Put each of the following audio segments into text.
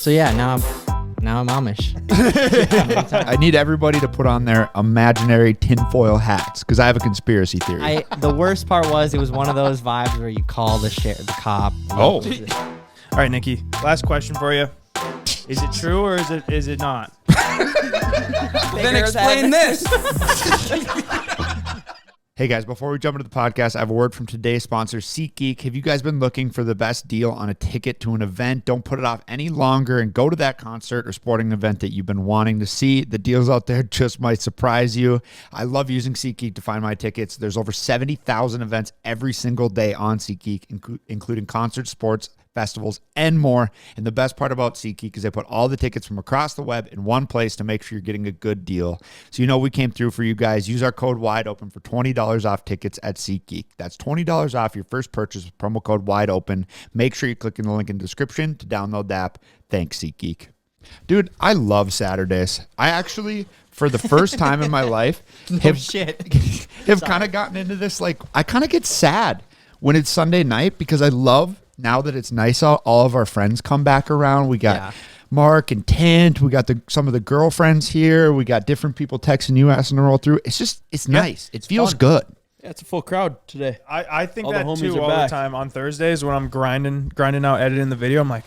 So yeah, now I'm Amish. I need everybody to put on their imaginary tinfoil hats because I have a conspiracy theory. The worst part was it was one of those vibes where you call the cop. Oh. All right, Nikki. Last question for you. Is it true or is it not? Then explain this. Hey guys, before we jump into the podcast, I have a word from today's sponsor, SeatGeek. Have you guys been looking for the best deal on a ticket to an event? Don't put it off any longer and go to that concert or sporting event that you've been wanting to see. The deals out there just might surprise you. I love using SeatGeek to find my tickets. There's over 70,000 events every single day on SeatGeek, including concerts, sports, festivals, and more. And the best part about SeatGeek is they put all the tickets from across the web in one place to make sure you're getting a good deal. So you know we came through for you guys. Use our code WIDEOPEN for $20 off tickets at SeatGeek. That's $20 off your first purchase with promo code WIDEOPEN. Make sure you click in the link in the description to download the app. Thanks, SeatGeek. Dude, I love Saturdays. I actually, for the first time in my life, have kind of gotten into this. Like, I kind of get sad when it's Sunday night because I love, now that it's nice out, all of our friends come back around. We got Mark and Tint. We got some of the girlfriends here. We got different people texting you, asking to roll through. It's nice. It feels good. Yeah, it's a full crowd today. I think all that too all the time on Thursdays when I'm grinding out, editing the video. I'm like,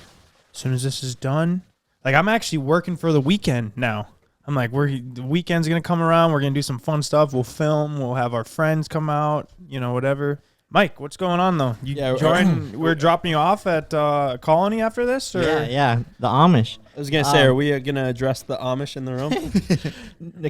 as soon as this is done, like I'm actually working for the weekend now. I'm like, the weekend's going to come around. We're going to do some fun stuff. We'll film. We'll have our friends come out, whatever. Mike, what's going on though? We're dropping you off at Colony after this? Or? Yeah, the Amish. I was gonna say, are we gonna address the Amish in the room?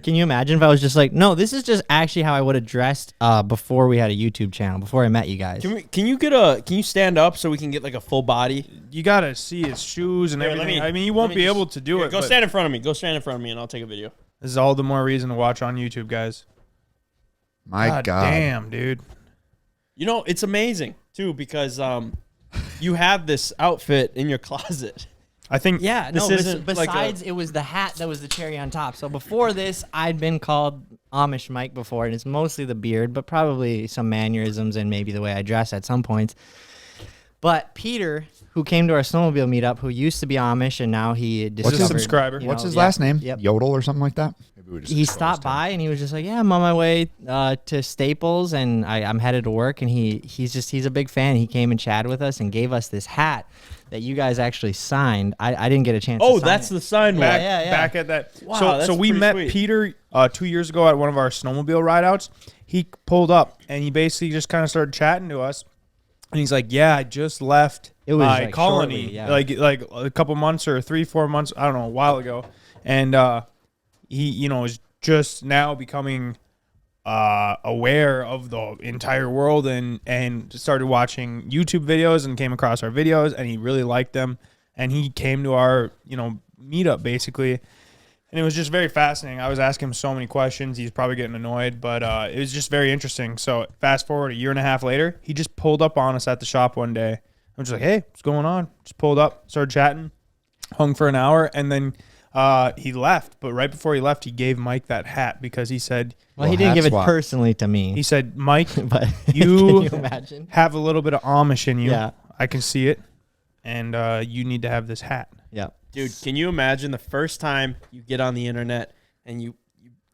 Can you imagine if I was just like, no, this is just actually how I would have dressed before we had a YouTube channel, before I met you guys. Can you stand up so we can get like a full body? You gotta see his shoes and everything. I mean, you won't be able to do it. Go stand in front of me. Go stand in front of me, and I'll take a video. This is all the more reason to watch on YouTube, guys. My God. Damn, dude. You know, it's amazing, too, because you have this outfit in your closet. I think besides it was the hat that was the cherry on top. So before this, I'd been called Amish Mike before, and it's mostly the beard, but probably some mannerisms and maybe the way I dress at some points. But Peter, who came to our snowmobile meetup, who used to be Amish, and now he discovered... What's his subscriber? What's his last name? Yodel or something like that? He stopped by and he was just like, yeah, I'm on my way to Staples and I'm headed to work. And he's a big fan. He came and chatted with us and gave us this hat that you guys actually signed. I didn't get a chance to sign that's the signed one. Back at that. Wow, so we met sweet. Peter 2 years ago at one of our snowmobile rideouts. He pulled up and he basically just kind of started chatting to us. And he's like, yeah, I just left my Colony like a couple months or 3-4 months, I don't know, a while ago. And he, is just now becoming aware of the entire world and started watching YouTube videos and came across our videos and he really liked them. And he came to our, meetup basically. And it was just very fascinating. I was asking him so many questions. He's probably getting annoyed, but it was just very interesting. So fast forward a year and a half later, he just pulled up on us at the shop one day. I'm just like, hey, what's going on? Just pulled up, started chatting, hung for an hour, and then he left. But right before he left, he gave Mike that hat because he said... Well, he didn't give it personally to me. He said, Mike, but you imagine? Have a little bit of Amish in you. Yeah. I can see it. And you need to have this hat. Yeah. Dude, can you imagine the first time you get on the internet and you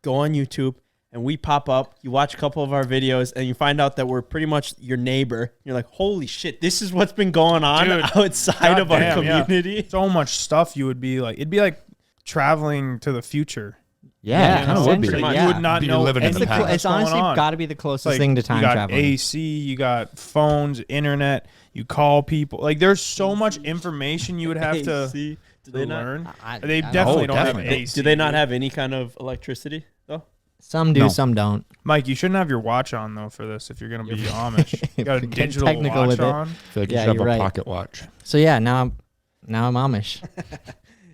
go on YouTube and we pop up, you watch a couple of our videos and you find out that we're pretty much your neighbor. You're like, holy shit, this is what's been going on outside of our community. Yeah. So much stuff you would be like, it'd be like traveling to the future. Yeah, it kind of would be. Like, you would not know living in the past. It's honestly got to be the closest thing to time travel. You got AC, you got phones, internet, you call people. Like, there's so much information you would have to learn. They definitely don't have AC. Do they not have any kind of electricity, though? Some do, some don't. Mike, you shouldn't have your watch on, though, for this if you're going to be Amish. You got a digital technical watch on. I feel like you should have a pocket watch. So, yeah, now I'm Amish.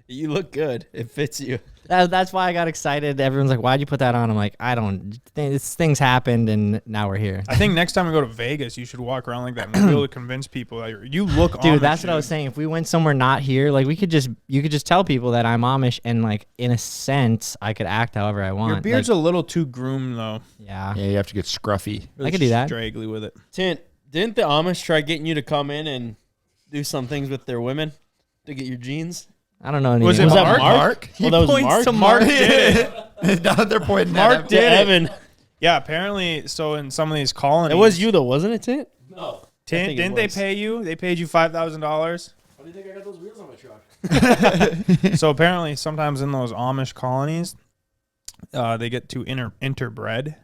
You look good. It fits you. That's why I got excited. Everyone's like, why'd you put that on? I'm like, I don't. Things happened, and now we're here. I think next time we go to Vegas, you should walk around like that and be able to convince people that you look Amish. Dude, that's what I was saying. If we went somewhere not here, like you could just tell people that I'm Amish, and like in a sense, I could act however I want. Your beard's a little too groomed, though. Yeah. Yeah, you have to get scruffy. Really I could do that. Straggly with it. Tint, didn't the Amish try getting you to come in and do some things with their women to get your genes? I don't know anything. Was it about Mark? Oh, that was points Mark? to Mark. did it. Now they're pointing Mark at did it. Evan. Yeah, apparently. So in some of these colonies, It was you though, wasn't it, Tint? No. Tint, didn't they pay you? They paid you $5,000. How do you think I got those wheels on my truck? So apparently, sometimes in those Amish colonies, they get too interbred,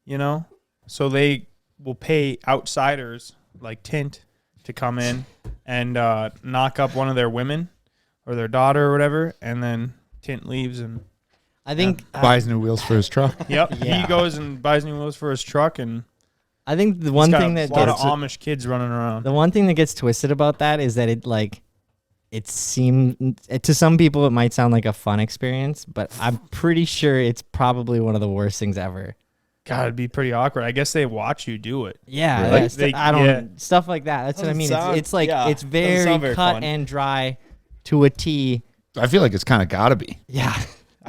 you know? So they will pay outsiders like Tint to come in and knock up one of their women or their daughter or whatever, and then Tint leaves and I think buys new wheels for his truck. yep, Yeah. he goes and buys new wheels for his truck, and I think the one he's got thing that a lot of gets Amish kids running around. the one thing that gets twisted about that is that it seemed to some people it might sound like a fun experience, but I'm pretty sure it's probably one of the worst things ever. God, it'd be pretty awkward. I guess they watch you do it. Yeah, Really? yeah, I don't stuff like that. That's what I Doesn't mean. sound- It's like yeah, it's doesn't very sound very cut fun. and dry to a T. I feel like it's kind of got to be. Yeah.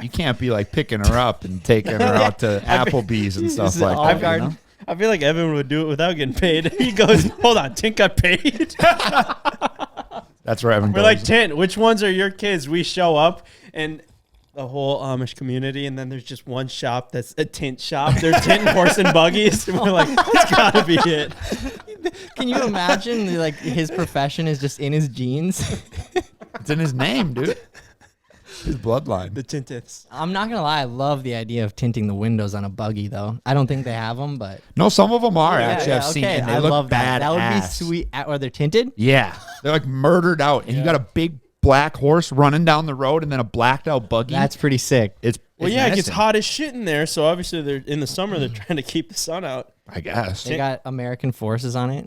You can't be like picking her up and taking her out to Applebea's and stuff This is like Olive that. You Garden. know? I feel like Evan would do it without getting paid. He goes, hold on, Tint got paid. That's where Evan We're goes. like, Tint, which ones are your kids? We show up and the whole Amish community, and then there's just one shop that's a Tint shop. They're Tint and horse and buggies. And we're like, that's gotta be it. Can you imagine like his profession is just in his genes? It's in his name, dude. His bloodline. The Tintiths. I'm not gonna lie, I love the idea of tinting the windows on a buggy though. I don't think they have them, but No, some of them are actually. I've seen, okay, and they I look love bad. that. That would be sweet. Are they tinted? Yeah, they're like murdered out, and you got a big black horse running down the road, and then a blacked out buggy. That's pretty sick. it's Well, it's yeah, it gets menacing, hot as shit in there. So obviously, they're in the summer. They're trying to keep the sun out. I guess. They got American forces on it.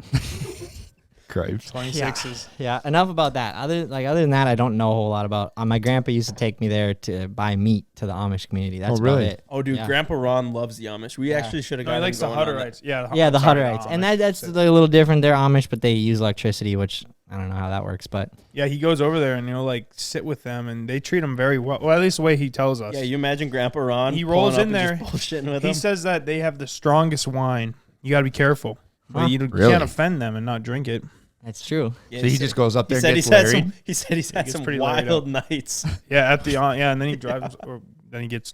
Cripes. 26s. Yeah, enough about that. Other than that, I don't know a whole lot about. My grandpa used to take me there to buy meat to the Amish community. That's really? about it. Oh, dude, Yeah. Grandpa Ron loves the Amish. We actually should have No, got he him likes the going on that. Hutterites. Yeah, Yeah, the sorry, Hutterites, and Amish. that's a little different. They're Amish, but they use electricity, which I don't know how that works. But Yeah, he goes over there and he'll like sit with them, and they treat him very well. Well, at least the way he tells us. Yeah, you imagine Grandpa Ron. He rolls pulling in up there. and just bullshitting with He him. says that they have the strongest wine. You got to be careful. But Huh. you Really? can't offend them and not drink it. that's true. Yeah, So he said- just goes up there He said and he's gets had Larry. some. He said he's had gets some pretty laid wild nights. Yeah, at the yeah, and then he drives, or then he gets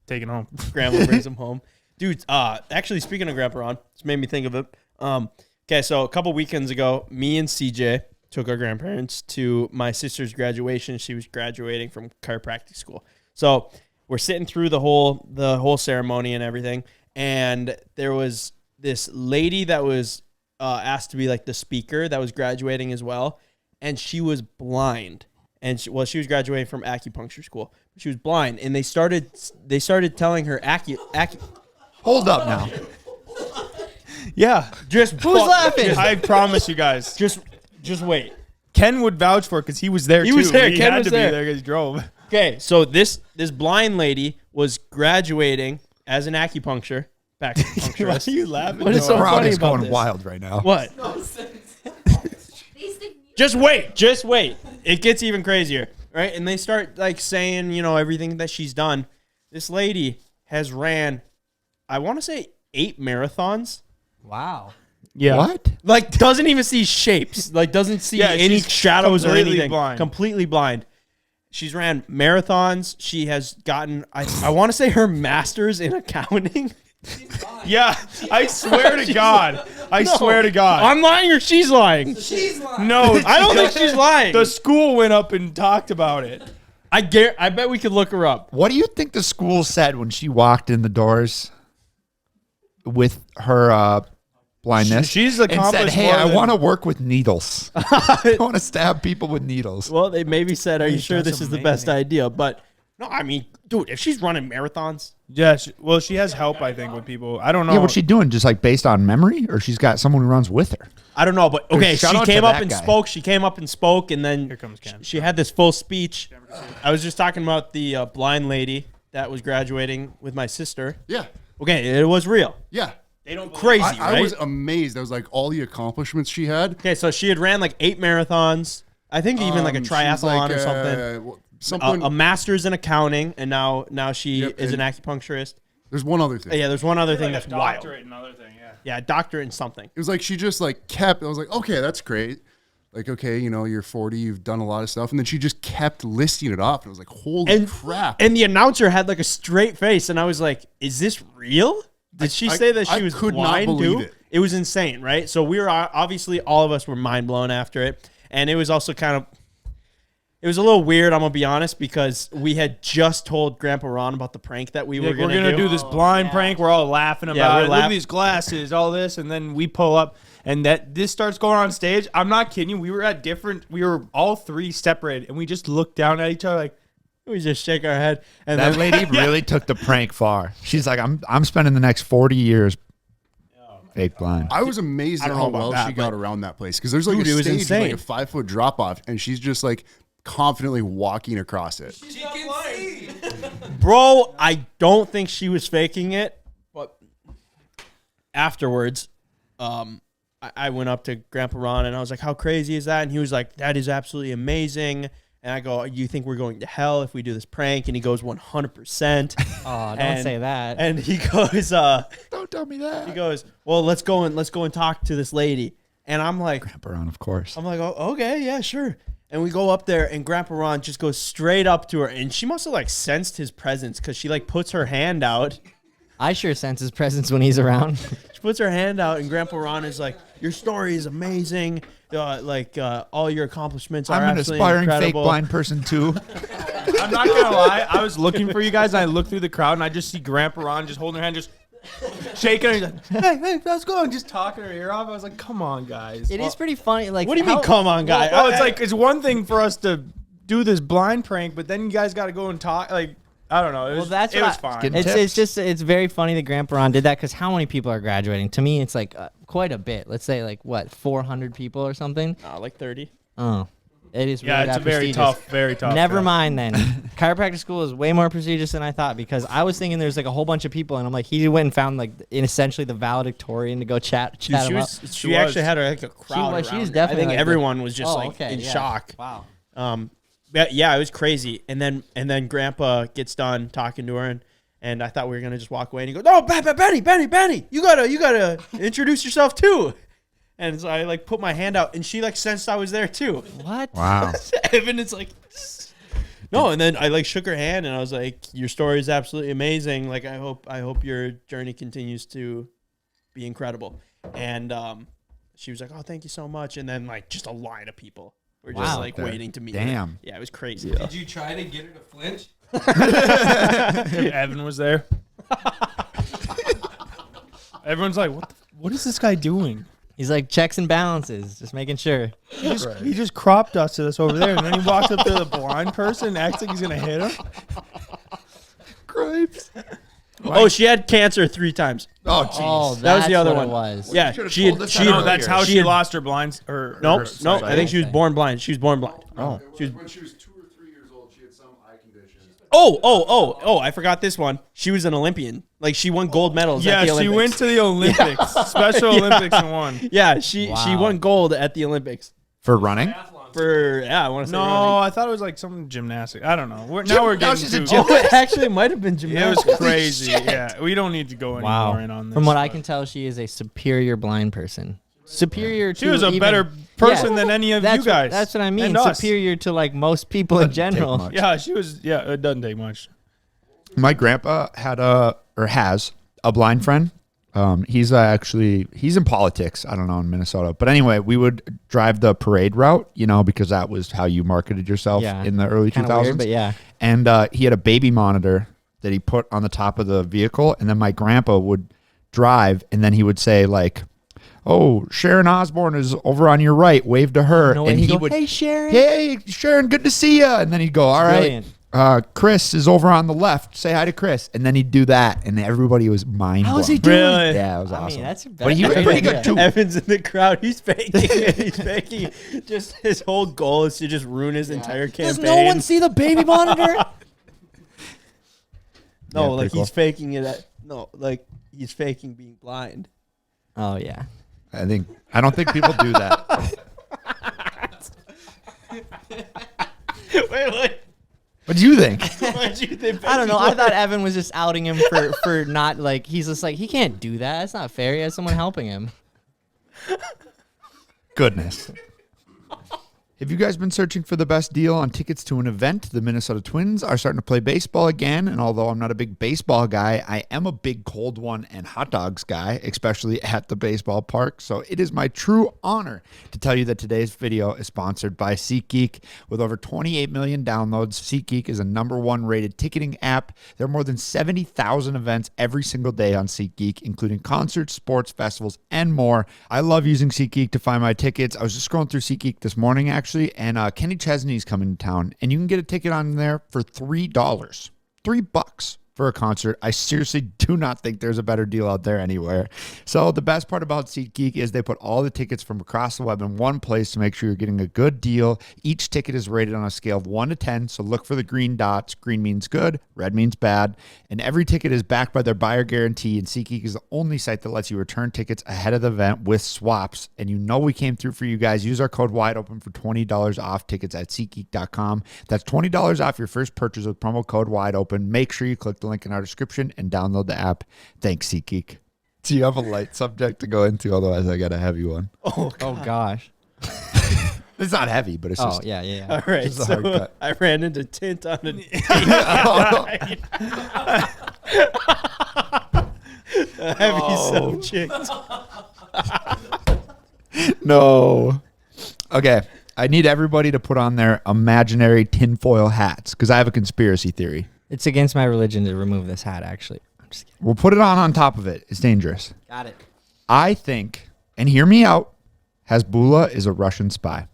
taken home. Grandma brings him home. Dude, actually, speaking of Grandpa Ron, this made me think of it. Okay, so a couple weekends ago, me and CJ took our grandparents to my sister's graduation. She was graduating from chiropractic school. So we're sitting through the whole ceremony and everything, and there was this lady that was asked to be like the speaker that was graduating as well, and she was blind. And she was graduating from acupuncture school. She was blind, and they started telling her Hold up now. Yeah, just Who's laughing? I promise you guys. just wait. Ken would vouch for it because he was there. He too. was there. He Ken had was to there. be there because he drove. Okay, so this blind lady was graduating as an acupuncture. Why are you laughing? What is so Crowd funny is about going this? wild right now. What? Just wait. It gets even crazier, right? And they start like saying, everything that she's done. This lady has ran, I want to say 8 marathons. Wow. Yeah. What? Like doesn't even see shapes. Like doesn't see Yeah, any she's shadows or completely anything. blind. Completely blind. She's ran marathons. She has gotten, I want to say her master's in accounting. Yeah, I swear to God. I swear to God. I'm lying or she's lying? No, I don't think she's lying. The school went up and talked about it. I bet we could look her up. What do you think the school said when she walked in the doors with her blindness? She's and accomplished said, "Hey, more I than- want to work with needles. I want to stab people with needles." Well, they maybe said, "Are you sure that's this is the best amazing. idea?" But no, I mean, dude, if she's running marathons, Yeah, she has help, I think, with people. I don't know. Yeah, what's she doing? Just like based on memory, or she's got someone who runs with her? I don't know. But okay, Shout she out to came up that and guy. spoke. She came up and spoke, and then Here comes Ken. she had this full speech. I was just talking about the blind lady that was graduating with my sister. Yeah. Okay, it was real. Yeah. They don't crazy, I right? was amazed. I was like, all the accomplishments she had. Okay, so she had ran like 8 marathons. I think even like a She's triathlon like, or something. Something. A master's in accounting, and now she Yep, is an and- acupuncturist. there's one other thing. Yeah, there's one other thing that's wild. Doctorate and other thing, yeah. Yeah, doctorate in something. It was like she just like kept. I was like, okay, that's great. like, okay, you know, you're 40, you've done a lot of stuff. And then she just kept listing it off. And I was like, holy crap. And the announcer had like a straight face. And I was like, is this real? Did she say that she was blind too? It was insane, right? So we were obviously, all of us were mind blown after it. And it was also kind of, it was a little weird, I'm going to be honest, because we had just told Grandpa Ron about the prank that we were going to do. This blind prank. We're all laughing about it. Look at these glasses, all this. And then we pull up and this starts going on stage. I'm not kidding you. We were all three separated and we just looked down at each other like, we just shake our head. And that lady really took the prank far. She's like, I'm spending the next 40 years fake blind. I was amazed at how well she got around that place because there's like a stage with like a 5-foot drop off, and she's just like confidently walking across it. She can see. Bro, I don't think she was faking it, but afterwards, I went up to Grandpa Ron and I was like, "How crazy is that?" And he was like, "That is absolutely amazing." And I go, "You think we're going to hell if we do this prank?" And he goes, 100%. Oh, don't say that. And he goes, don't tell me that. He goes, "Well, let's go and talk to this lady." And I'm like, Grandpa Ron, of course. I'm like, "Oh, okay, yeah, sure." And we go up there and Grandpa Ron just goes straight up to her. And she must have like sensed his presence because she like puts her hand out. I sure sense his presence when he's around. She puts her hand out and Grandpa Ron is like, "Your story is amazing. All your accomplishments are absolutely incredible. I'm an aspiring fake blind person too." I'm not going to lie. I was looking for you guys and I looked through the crowd and I just see Grandpa Ron just holding her hand, just shaking her. He's like, hey, how's it going? Just talking her ear off. I was like, come on, guys. It is pretty funny. Like, what do you mean, come on, guy? Well, it's like, it's one thing for us to do this blind prank, but then you guys got to go and talk. Like, I don't know. It was fine. It's very funny that Grandpa Ron did that because how many people are graduating? To me, it's like quite a bit. Let's say like what, 400 people or something? Like 30. Oh, it is. Yeah, really it's a very tough. Never mind then. Chiropractic school is way more prestigious than I thought because I was thinking there's like a whole bunch of people and I'm like, he went and found like essentially the valedictorian to go chat him up. She actually had like a crowd. She was definitely. I think everyone was just in shock. Wow. Yeah, it was crazy. And then Grandpa gets done talking to her, and I thought we were gonna just walk away. And he goes, "No, Benny, you gotta introduce yourself too." And so I like put my hand out, and she like sensed I was there too. What? Wow. Evan is like, no. And then I like shook her hand, and I was like, "Your story is absolutely amazing. Like I hope your journey continues to be incredible." And she was like, "Oh, thank you so much." And then like just a line of people. We're just like waiting to meet her. Damn. Yeah, it was crazy. Yeah. Did you try to get her to flinch? Evan was there. Everyone's like, what is this guy doing? He's like checks and balances, just making sure. He just crop dusted us over there, and then he walks up to the blind person and acts like he's going to hit him. Grapes. Oh, she had cancer 3 times. Oh, jeez. Oh, That was the other what one. It was. Yeah, That's how she lost her blinds. No, I think she was born blind. She was born blind. Oh. When she was 2 or 3 years old, she had some eye condition. Oh, I forgot this one. She was an Olympian. Like, she won gold medals at the Olympics. Yeah, she went to the Olympics. Special Olympics and won. Yeah, she won gold at the Olympics. For running? I want to say No, running. I thought it was like some gymnastics. I don't know. Now we're getting to It actually might have been it gymnastics. was crazy. Yeah, we don't need to go any more in on this. From what I can tell, she is a superior blind person. Superior to she was a better person than any of you guys. That's what I mean. And us. Superior to like most people in general. Yeah, she was. Yeah, it doesn't take much. My grandpa has a blind friend. He's in politics. I don't know, in Minnesota. But anyway, we would drive the parade route, because that was how you marketed yourself in the early 2000s. Weird, but yeah. And he had a baby monitor that he put on the top of the vehicle. And then my grandpa would drive, and then he would say like, "Oh, Sharon Osbourne is over on your right. Wave to her." And he would, "Hey, Sharon. Hey, Sharon, good to see you." And then he'd go, "All right. Chris is over on the left. Say hi to Chris." And then he'd do that, and everybody was mind blown. How's he doing? Really? Yeah, it was awesome. I mean, that's but he was pretty good too. Evan's in the crowd. He's faking it. He's faking it. Just his whole goal is to just ruin his entire campaign. Does no one see the baby monitor? No, like he's faking it. He's faking being blind. Oh yeah. I don't think people do that. Wait. What do you think? I don't know. I thought Evan was just outing him for not like. He's just like, he can't do that. That's not fair. He has someone helping him. Goodness. Have you guys been searching for the best deal on tickets to an event? The Minnesota Twins are starting to play baseball again, and although I'm not a big baseball guy, I am a big cold one and hot dogs guy, especially at the baseball park. So it is my true honor to tell you that today's video is sponsored by SeatGeek. With over 28 million downloads, SeatGeek is a #1 rated ticketing app. There are more than 70,000 events every single day on SeatGeek, including concerts, sports, festivals, and more. I love using SeatGeek to find my tickets. I was just scrolling through SeatGeek this morning, actually, and Kenny Chesney's coming to town, and you can get a ticket on there for $3. $3 for a concert. I seriously do not think there's a better deal out there anywhere. So the best part about SeatGeek is they put all the tickets from across the web in one place to make sure you're getting a good deal. Each ticket is rated on a scale of 1 to 10, so look for the green dots. Green means good, red means bad. And every ticket is backed by their buyer guarantee, and SeatGeek is the only site that lets you return tickets ahead of the event with swaps. And you know we came through for you guys. Use our code WIDEOPEN for $20 off tickets at SeatGeek.com. That's $20 off your first purchase with promo code WIDEOPEN. Make sure you click the link in our description and download the app. Thanks, SeatGeek. Do you have a light subject to go into? Otherwise, I got a heavy one. Oh gosh. It's not heavy, but it's just. Yeah. All right, just a hard so cut. I ran into Tint on a a heavy subject. No. Okay. I need everybody to put on their imaginary tinfoil hats because I have a conspiracy theory. It's against my religion to remove this hat, actually. I'm just kidding. We'll put it on top of it. It's dangerous. Got it. I think, and hear me out, Hezbollah is a Russian spy.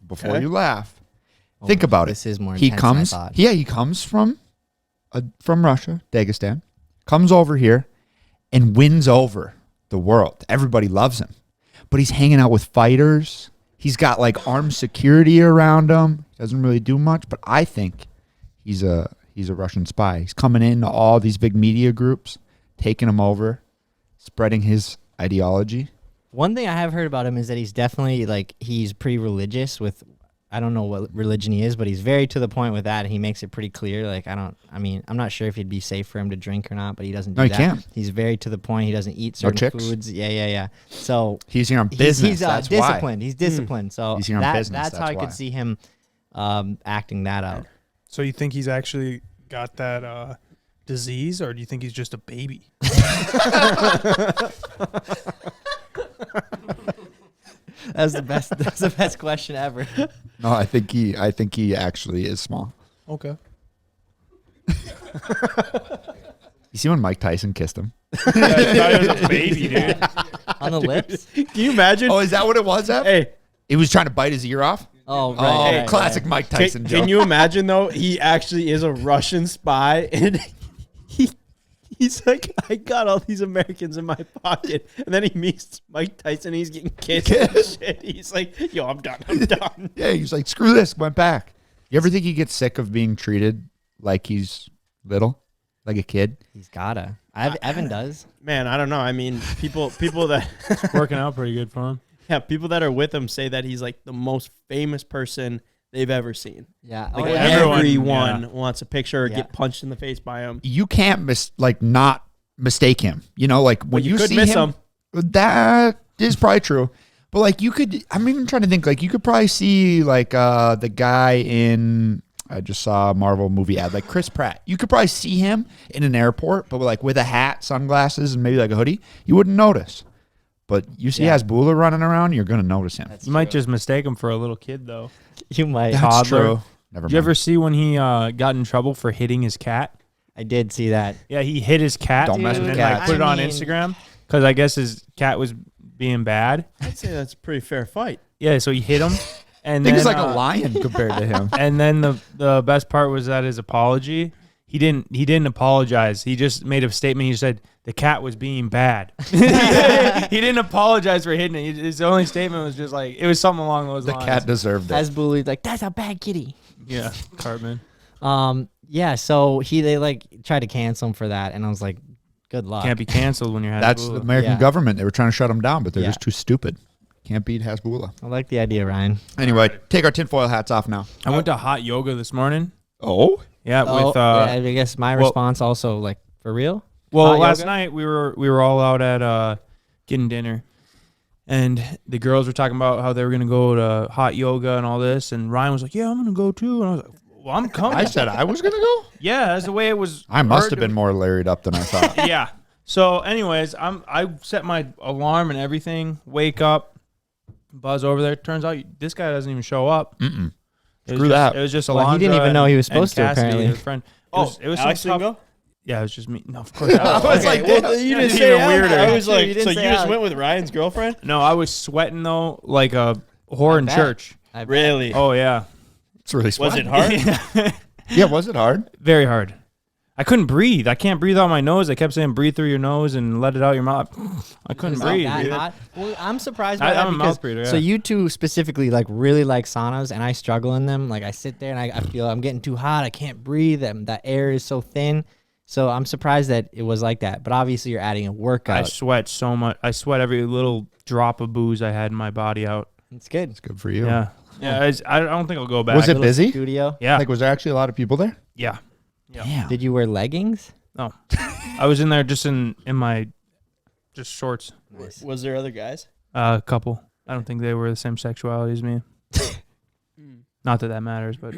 Before you laugh, think about it. This is more He intense comes, than I thought. yeah, he comes from Russia, Dagestan, comes over here and wins over the world. Everybody loves him. But he's hanging out with fighters. He's got like armed security around him. Doesn't really do much, but I think he's a Russian spy. He's coming into all these big media groups, taking them over, spreading his ideology. One thing I have heard about him is that he's definitely he's pretty religious with, I don't know what religion he is, but he's very to the point with that. And he makes it pretty clear. I'm not sure if it'd be safe for him to drink or not, but he doesn't do that. No, he can't. He's very to the point. He doesn't eat certain chicks? foods. Yeah. So He's here on business. He's that's disciplined. why. He's disciplined. So He's here on business. that's how I why. could see him acting that out. So you think he's actually got that disease, or do you think he's just a baby? That's the best. That's the best question ever. No, I think he actually is small. Okay. You see when Mike Tyson kissed him? Yeah, I thought he was a baby, dude. On the lips. Can you imagine? Oh, is that what it was, Ev? Hey, He was trying to bite his ear off? Oh, right. Oh, right, classic right. Mike Tyson joke. can you imagine though? He actually is a Russian spy, and he's like, I got all these Americans in my pocket, and then he meets Mike Tyson. And he's getting kissed and shit. He's like, yo, I'm done. Yeah, he's like, screw this, went back. You ever think he gets sick of being treated like he's little, like a kid? He's gotta. Evan does. Man, I don't know. I mean, people that It's working out pretty good for him. yeah, people that are with him say that he's like the most famous person they've ever seen. Yeah. Like Everyone, everyone wants a picture or Yeah. get punched in the face by him. You can't not mistake him. You know, like when you you could see miss him, that is probably true. But like you could, I'm even trying to think, like you could probably see like the guy in, I just saw a Marvel movie ad, like Chris Pratt. You could probably see him in an airport, but like with a hat, sunglasses, and maybe like a hoodie. You wouldn't notice. But you see Hezbollah running around, you're going to notice him. You might just mistake him for a little kid, though. You might. That's toddler. true. Never Did you mind. ever see when he got in trouble for hitting his cat? I did see that. Yeah, he hit his cat. Don't mess and with then cats. like, put it I on mean- Instagram because I guess his cat was being bad. I'd say that's a pretty fair fight. Yeah, so he hit him. And I think then, he's like a lion compared to him. And then the best part was that his apology. He didn't apologize. He just made a statement. He said the cat was being bad. He didn't apologize for hitting it. His only statement was just like it was something along those The lines. cat deserved it. As bullied, like that's a bad kitty. Yeah, Cartman. Yeah. So they like tried to cancel him for that, and I was like, good luck. Can't be canceled when you're That's the Hezbollah. American Yeah. government. They were trying to shut him down, but they're Yeah. just too stupid. Can't beat Hezbollah. I like the idea, Ryan. Anyway, take our tinfoil hats off now. I went to hot yoga this morning. Oh? Yeah, Oh, with yeah, I guess my response also like for real. well, Hot last yoga? night we were all out at getting dinner, And the girls were talking about how they were going to go to hot yoga and all this. And Ryan was like, yeah, I'm going to go too. And I was like, well, I'm coming. I said I was going to go? Yeah, that's the way it was. I must have been more larried up than I thought. Yeah. So anyways, I set my alarm and everything, wake up, buzz over there. Turns out this guy doesn't even show up. Mm-mm. Screw that. It was just Alondra. He didn't even know he was supposed to, Cassidy, apparently. His friend. It was Alex some didn't tough. go? Yeah, it was just me. No, of course. I was like, well, you didn't say even weirder. I was like, You didn't so you say just Alex. went with Ryan's girlfriend? No, I was sweating though, like a whore in bet. church. Really? Oh yeah, It's really Was sweaty. it hard? Yeah, was it hard? very hard. I couldn't breathe. I can't breathe out my nose. They kept saying breathe through your nose and let it out your mouth. I couldn't It's breathe. that dude. hot. Well, I'm surprised by that I'm a because mouth breather. Yeah. so you two specifically like really like saunas, and I struggle in them. Like I sit there and I feel I'm getting too hot. I can't breathe. That air is so thin. So I'm surprised that it was like that. But obviously you're adding a I workout. sweat so much. I sweat every little drop of booze I had in my body out. It's good. It's good for you. Yeah, yeah. I don't think I'll go back. Was it Little busy? Studio. Yeah, Like, was there actually a lot of people there? yeah. Damn. Did you wear leggings? No, I was in there just in my just shorts. Was there other guys? A couple. I don't think they were the same sexuality as me. Not that matters, but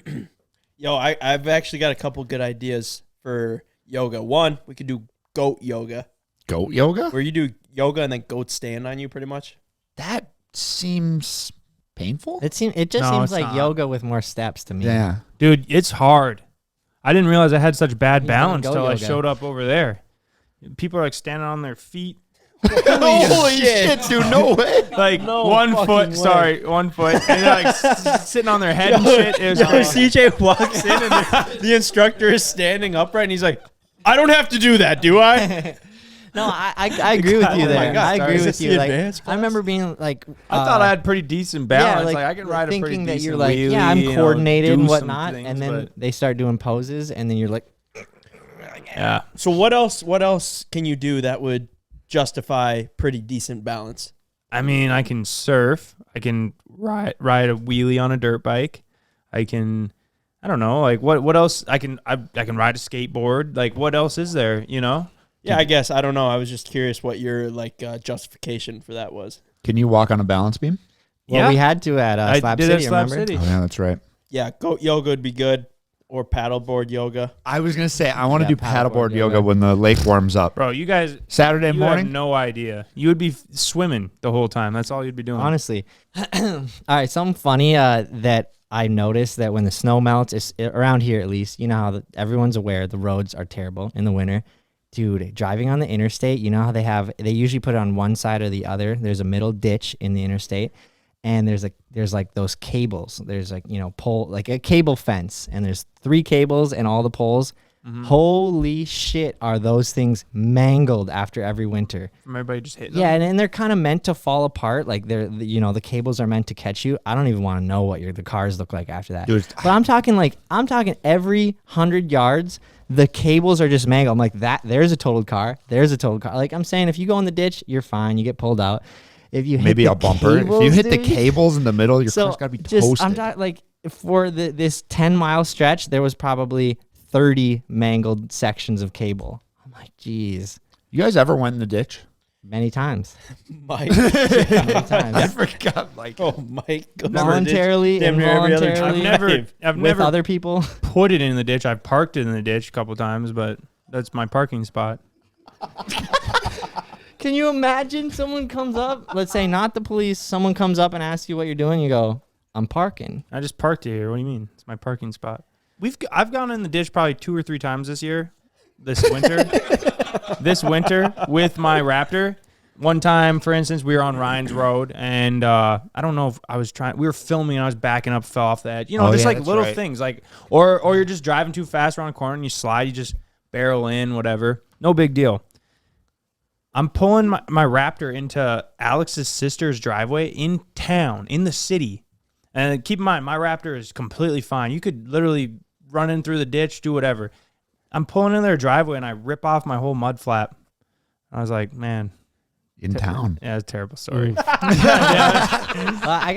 Yo, I've actually got a couple good ideas for yoga. One, we could do goat yoga, Goat yoga? where you do yoga and then goats stand on you pretty much. That seems painful. It just No, seems it's like not. yoga with more steps to me. Yeah. dude, it's hard. I didn't realize I had such bad He's doing balance goat till I yoga. showed up over there. People are like standing on their feet. Holy shit, dude! No way. Like No one fucking foot, way. sorry, 1 foot, and they're like sitting on their head and shit. It was crazy. CJ walks in and the instructor is standing upright and he's like, I don't have to do that, do I? No, I agree with you Oh my there. God, I sorry. agree Is with this you. the Like, advanced I remember being like, I thought I had pretty decent balance. Like I can ride a pretty thinking decent that you're like, wheelie, yeah, I'm you know, coordinated do and some whatnot, things, and then but- they start doing poses, and then you're like, yeah. So what else can you do that would justify pretty decent balance? I mean, I can surf. I can ride a wheelie on a dirt bike. I can, I don't know, like what else? I can ride a skateboard. Like what else is there? You know? Yeah, I guess. I don't know. I was just curious what your justification for that was. Can you walk on a balance beam? well, Yeah. we had to at I Slab did City, at Slab remember? City. Oh, yeah, that's right. Yeah, goat yoga would be good, or paddleboard yoga. I was gonna say I want to Yeah, do paddleboard paddleboard yoga yoga. when the lake warms up. Bro, you guys, Saturday you morning. have no idea. You would be swimming the whole time. That's all you'd be doing. Honestly. All right, something funny that I noticed that when the snow melts, around here at least, you know how everyone's aware the roads are terrible in the winter. Dude, driving on the interstate, you know how they usually put it on one side or the other. There's a middle ditch in the interstate, and there's like those cables. There's like, you know, pole, like a cable fence, and there's 3 cables and all the poles. Holy shit, are those things mangled after every winter. From everybody just hitting Yeah, them. and they're kind of meant to fall apart. Like you know, the cables are meant to catch you. I don't even want to know what the cars look like after that. Dude. But I'm talking every 100 yards, the cables are just mangled. I'm like, there's a totaled car. There's a totaled car. Like I'm saying, if you go in the ditch, you're fine. You get pulled out. If you hit Maybe the a bumper. cables, If you hit the dude, cables in the middle, your car's gotta be toasted. I'm talking like for this 10-mile stretch, there was probably 30 mangled sections of cable. I'm like, geez, You guys ever went in the ditch? many times. Mike. Many times. forgot. Like, Oh, Mike. goes Voluntarily, to the ditch damn near every other involuntarily. drive. I've With never other people. put it in the ditch. I've parked it in the ditch a couple times, but that's my parking spot. Can you imagine someone comes up, let's say not the police, someone comes up and asks you what you're doing, you go, I'm parking. I just parked it here. What do you mean? It's my parking spot. I've gone in the ditch probably 2 or 3 times this year, this winter. This winter with my Raptor. One time, for instance, we were on Ryan's Road, and I don't know if we were filming, and I was backing up, fell off the edge. You know, Oh, just yeah, like that's little right. things, like or you're just driving too fast around a corner and you slide, you just barrel in, whatever. No big deal. I'm pulling my Raptor into Alex's sister's driveway in town, in the city. And keep in mind, my Raptor is completely fine. You could literally run in through the ditch, do whatever. I'm pulling in their driveway, and I rip off my whole mud flap. I was like, man, in town. Yeah, it's a terrible story. I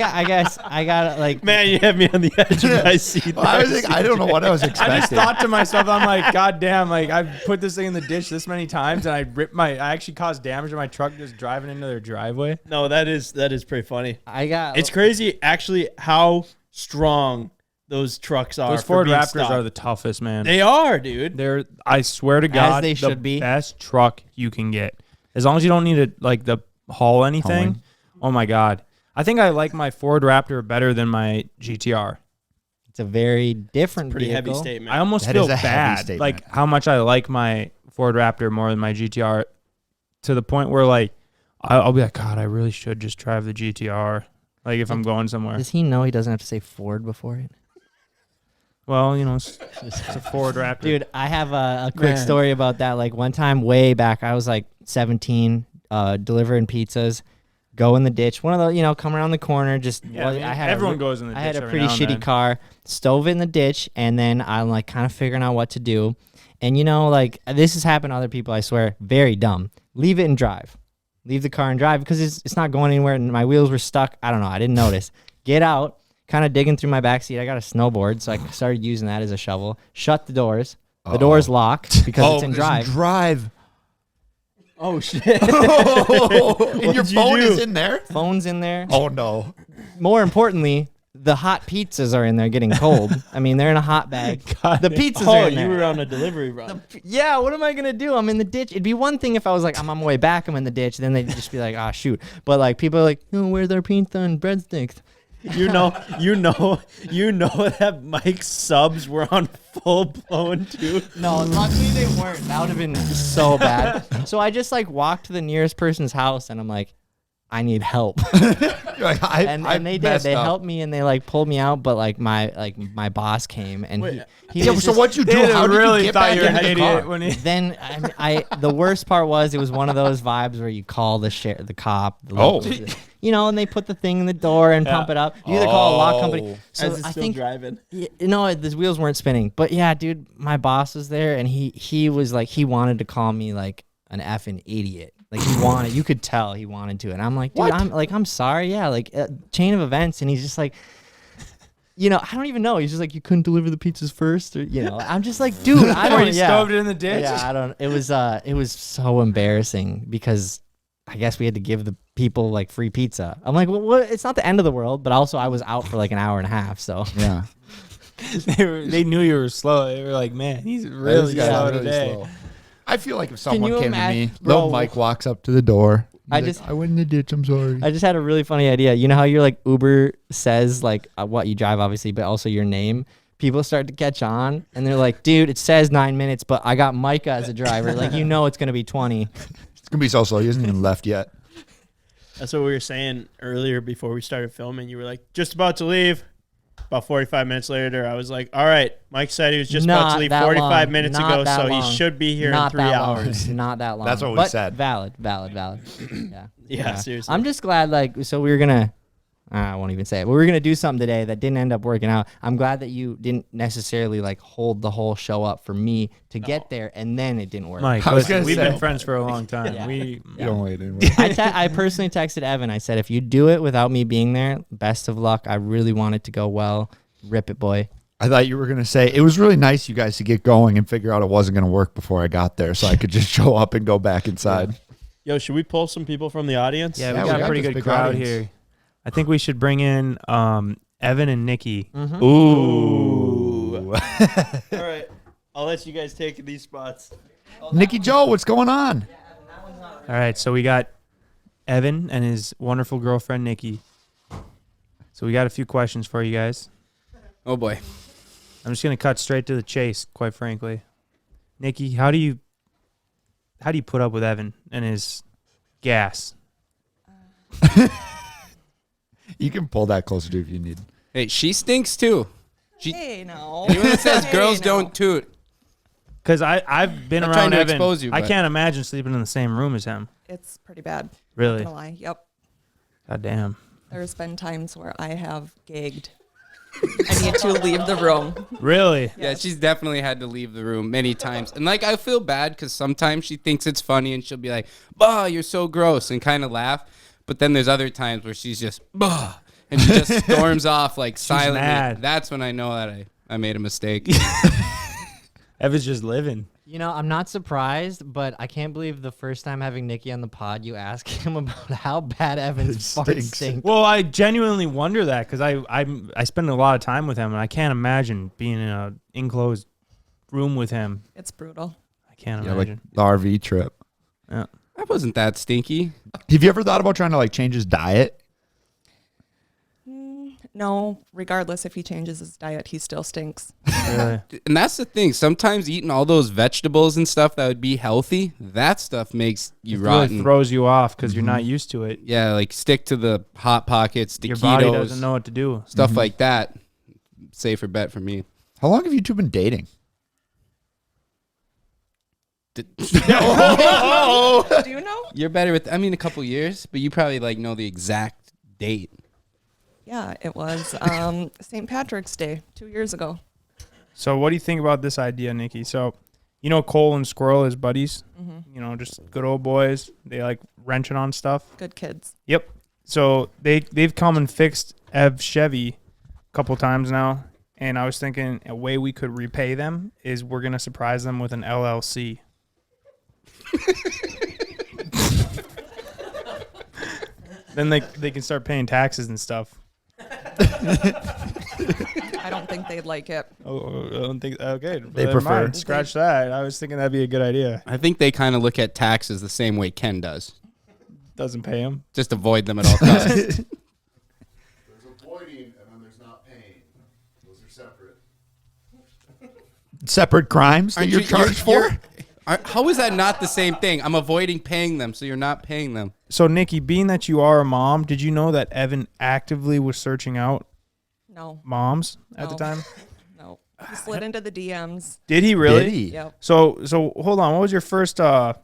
got like. Man, you have me on the edge of my seat. I don't know what I was expecting. I just thought to myself, I'm like, God damn, like I've put this thing in the ditch this many times and I actually caused damage to my truck just driving into their driveway. No, that is pretty funny. It's crazy actually how strong those trucks are. Those Ford Raptors are the toughest, man. They are, dude. I swear to God, they should be. Best truck you can get. As long as you don't need to haul anything. Hauling. Oh my God. I think I like my Ford Raptor better than my GTR. It's a very different Pretty vehicle. heavy statement. I almost That feel is a heavy bad, statement. like how much I like my Ford Raptor more than my GTR, to the point where like I'll be like, God, I really should just drive the GTR. Like if I'm going somewhere. Does he know he doesn't have to say Ford before it? Well, it's a Ford Raptor. Dude, I have a quick story about that. Like one time way back, I was like 17, delivering pizzas, go in the ditch. One of the, come around the corner. Everyone goes in the ditch. I had a every pretty now and shitty then. car, stove it in the ditch, and then I'm like kind of figuring out what to do. And like this has happened to other people, I swear, very dumb. Leave it and drive. Leave the car and drive because it's not going anywhere and my wheels were stuck. I don't know. I didn't notice. Get out. Kind of digging through my backseat. I got a snowboard, so I started using that as a shovel. Shut the doors. The door's locked because it's in drive. Oh shit! And your phone is in there? Phone's in there. Oh, no. More importantly, the hot pizzas are in there getting cold. I mean, they're in a hot bag. The pizzas are in there. You were on a delivery run. Yeah, what am I going to do? I'm in the ditch. It'd be one thing if I was like, I'm on my way back, I'm in the ditch. Then they'd just be like, ah, shoot. But like people are like, oh, where's our pizza and breadsticks? You know that Mike's subs were on full blown too. No, luckily they weren't. That would have been so bad. So I just like walked to the nearest person's house and I'm like, I need help. And they did. They helped me and they like pulled me out, but like my boss came and he Yeah, so what'd you do? How did you get back into the car? Then the worst part was it was one of those vibes where you call the cop. And they put the thing in the door and pump it up. You either call a lock company. So As it's still driving. No, the wheels weren't spinning. But yeah, dude, my boss was there and he was like, he wanted to call me like an effing idiot. Like you could tell he wanted to. And I'm like, dude, I'm sorry. Yeah, like chain of events. And he's just like, I don't even know. He's just like, you couldn't deliver the pizzas first, or I'm just like, dude, I don't. You stoved it in the ditch. Yeah, I don't. It was so embarrassing because I guess we had to give the people like free pizza. I'm like, well, it's not the end of the world, but also I was out for like an hour and a half, so Yeah. They knew you were slow. They were like, man, he's really slow today. Slow. I feel like if someone you came to imagine- me, little Bro. Mike walks up to the door. I went in the ditch. I'm sorry. I just had a really funny idea. You know how you're like Uber says like what you drive, obviously, but also your name. People start to catch on, and they're like, "Dude, it says 9 minutes, but I got Micah as a driver. Like, it's gonna be 20." It's gonna be so slow. He hasn't even left yet. That's what we were saying earlier before we started filming. You were like, just about to leave. About 45 minutes later, I was like, all right, Mike said he was just about to leave 45 minutes ago, so he should be here in 3 hours. Not that long. That's what we But said. Valid. Yeah. Seriously. I'm just glad, so we were gonna, I won't even say it, but we were gonna do something today that didn't end up working out. I'm glad that you didn't necessarily like hold the whole show up for me to get there, and then it didn't work. Mike, listen, we've been friends for a long time. Yeah. You don't wait anymore. I personally texted Evan. I said, if you do it without me being there, best of luck. I really want it to go well. Rip it, boy. I thought you were going to say, it was really nice you guys to get going and figure out it wasn't going to work before I got there, so I could just show up and go back inside. Yo, should we pull some people from the audience? Yeah, Yeah, we got a pretty this good big crowd audience. here. I think we should bring in Evan and Nikki. Mm-hmm. Ooh. All right. I'll let you guys take these spots. Nikki Joe, what's going on? All right, so we got Evan and his wonderful girlfriend, Nikki. So we got a few questions for you guys. Oh, boy. I'm just going to cut straight to the chase, quite frankly. Nikki, how do you put up with Evan and his gas? You can pull that closer to if you need. Hey, she stinks too. Hey, no. Anyone that says girls no. don't toot. Because I've been I'm around trying to Evan. expose you, I but- can't imagine sleeping in the same room as him. It's pretty bad. Really? Not gonna lie. Yep. God damn. There's been times where I have gagged I need to leave the room. Really? Yeah, she's definitely had to leave the room many times. And like I feel bad because sometimes she thinks it's funny and she'll be like, "Bah, you're so gross," and kind of laugh. But then there's other times where she's just, "Bah," and she just storms off like silently. mad. That's when I know that I made a mistake. Evan's just living. You know, I'm not surprised, but I can't believe the first time having Nikki on the pod, you ask him about how bad Evan's farts stink. Well, I genuinely wonder that because I spend a lot of time with him, and I can't imagine being in an enclosed room with him. It's brutal. I can't Yeah, like imagine. the RV trip. Yeah. That wasn't that stinky. Have you ever thought about trying to like change his diet? No, regardless if he changes his diet, he still stinks. Really? And that's the thing. Sometimes eating all those vegetables and stuff that would be healthy, that stuff makes you It rotten. really throws you off because you're not used to it. Yeah, like stick to the Hot Pockets, the Your ketos, body doesn't know what to do. stuff like that. Safer bet for me. How long have you two been dating? Do you know? You're better with, a couple years, but you probably like know the exact date. Yeah, it was St. Patrick's Day 2 years ago. So what do you think about this idea, Nikki? So, you know, Cole and Squirrel as buddies, you know, just good old boys. They like wrenching on stuff. Good kids. Yep. So they've come and fixed Ev's Chevy a couple times now. And I was thinking a way we could repay them is we're going to surprise them with an LLC. Then they can start paying taxes and stuff. I don't think they'd like it. Oh, I don't think. Okay. They never prefer. mind. Scratch that. I was thinking that'd be a good idea. I think they kind of look at taxes the same way Ken does. Doesn't pay him. Just avoid them at all times. There's avoiding and then there's not paying. Those are separate. Separate crimes that you're charged for? How is that not the same thing? I'm avoiding paying them, so you're not paying them. So, Nikki, being that you are a mom, did you know that Evan actively was searching out No. moms at the No. time? No. He slid into the DMs. Did he really? Did he? Yep. So hold on. What was your first, I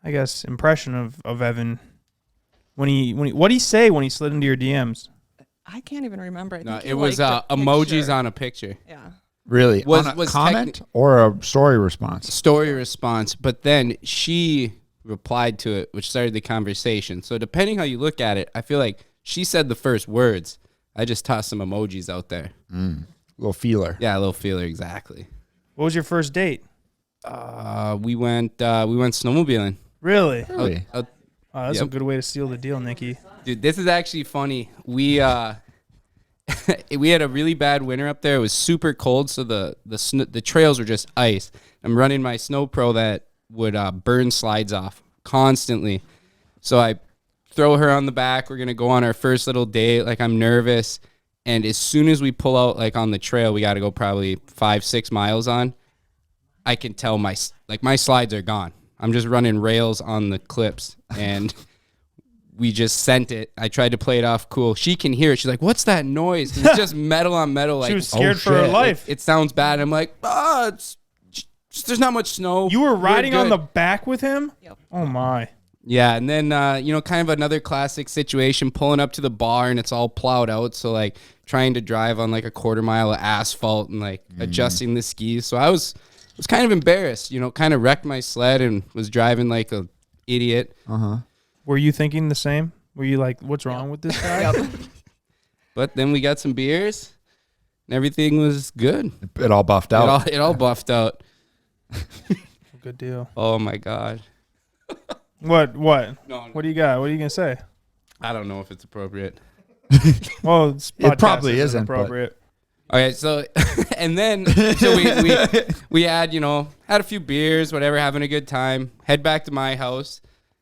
guess, impression of Evan when he what did he say when he slid into your DMs? I can't even remember. I No, think he it was liked a emojis picture. on a picture. Yeah. Really? Was- On a was comment or a story response? Story response, but then she replied to it, which started the conversation. So depending how you look at it, I feel like she said the first words. I just tossed some emojis out there. Little feeler. Yeah, a little feeler, exactly. What was your first date? We went snowmobiling. Really? Really? Oh, that's Yep. a good way to seal the deal, Nikki. Dude, this is actually funny. We we had a really bad winter up there. It was super cold, so the trails were just ice. I'm running my Snow Pro that would burn slides off constantly. So I throw her on the back. We're gonna go on our first little date. Like, I'm nervous, and as soon as we pull out, like, on the trail, we got to go probably 5-6 miles on. I can tell my slides are gone. I'm just running rails on the clips, and we just sent it. I tried to play it off cool. She can hear it. She's like, "What's that noise?" 'Cause it's just metal on metal. Like, She was scared for her shit. life. It sounds bad. I'm like, it's just, there's not much snow. You were riding on good." the back with him? Yep. Oh my. Yeah, and then kind of another classic situation, pulling up to the bar and it's all plowed out. So like trying to drive on like a quarter mile of asphalt and like adjusting the skis. So I was kind of embarrassed, kind of wrecked my sled and was driving like a idiot. Were you thinking the same? Were you like, what's wrong with this guy? Yep. But then we got some beers and everything was good. It all buffed out. It all buffed out. Good deal. Oh my God. What? No, What do you got? What are you going to say? I don't know if it's appropriate. Well, this It podcast probably isn't, but- appropriate. Okay, so and then so we had had a few beers, whatever, having a good time. Head back to my house,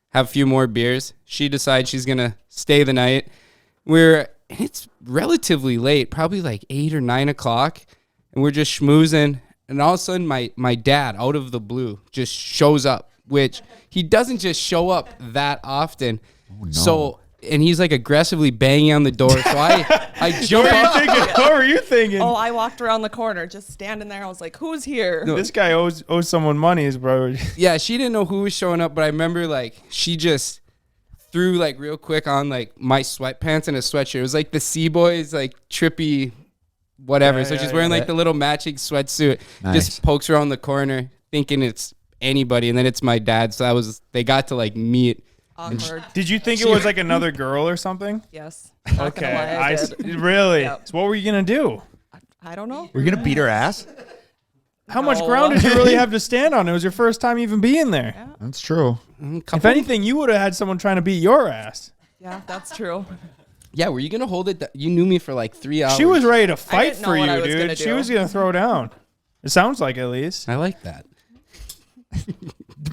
have a few more beers. She decides she's gonna stay the night. It's relatively late, probably like 8 or 9 o'clock, and we're just schmoozing. And all of a sudden, my dad, out of the blue, just shows up, which he doesn't just show up that often. Oh, no. So. And he's like aggressively banging on the door. So I jump up. What were you thinking? Oh, I walked around the corner, just standing there. I was like, "Who's here?" This guy owes someone money, bro. Yeah, she didn't know who was showing up, but I remember like she just threw like real quick on like my sweatpants and a sweatshirt. It was like the CBoys like trippy whatever. So she's wearing like the little matching sweatsuit. Nice. Just pokes around the corner, thinking it's anybody, and then it's my dad. So they got to like meet. Awkward. Did you think it was like another girl or something? Yes. Not gonna lie, I did. Really? Yep. So what were you gonna do? I don't know. We're gonna beat her ass. How much ground did you really have to stand on? It was your first time even being there. Yeah. That's true. If anything, you would have had someone trying to beat your ass. Yeah, that's true. Yeah, were you gonna hold it? You knew me for like 3 hours. She was ready to fight didn't know for what I you, was gonna dude. She do. was gonna throw down. It sounds like, at least. I like that.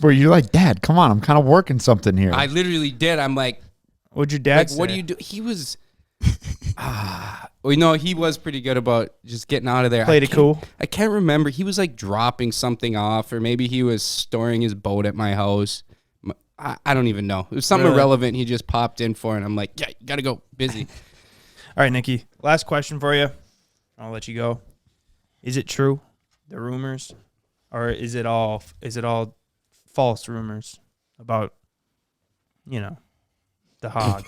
Were you like, Dad, come on, I'm kind of working something here. I literally did. I'm like, What'd your dad say? what do you do? He was. Well, no, he was pretty good about just getting out of there. Played it cool. I can't remember. He was like dropping something off, or maybe he was storing his boat at my house. I don't even know. It was something Really? irrelevant. He just popped in for, and I'm like, yeah, you gotta go. Busy. All right, Nikki. Last question for you. I'll let you go. Is it true, the rumors, or is it all false rumors about, the hog?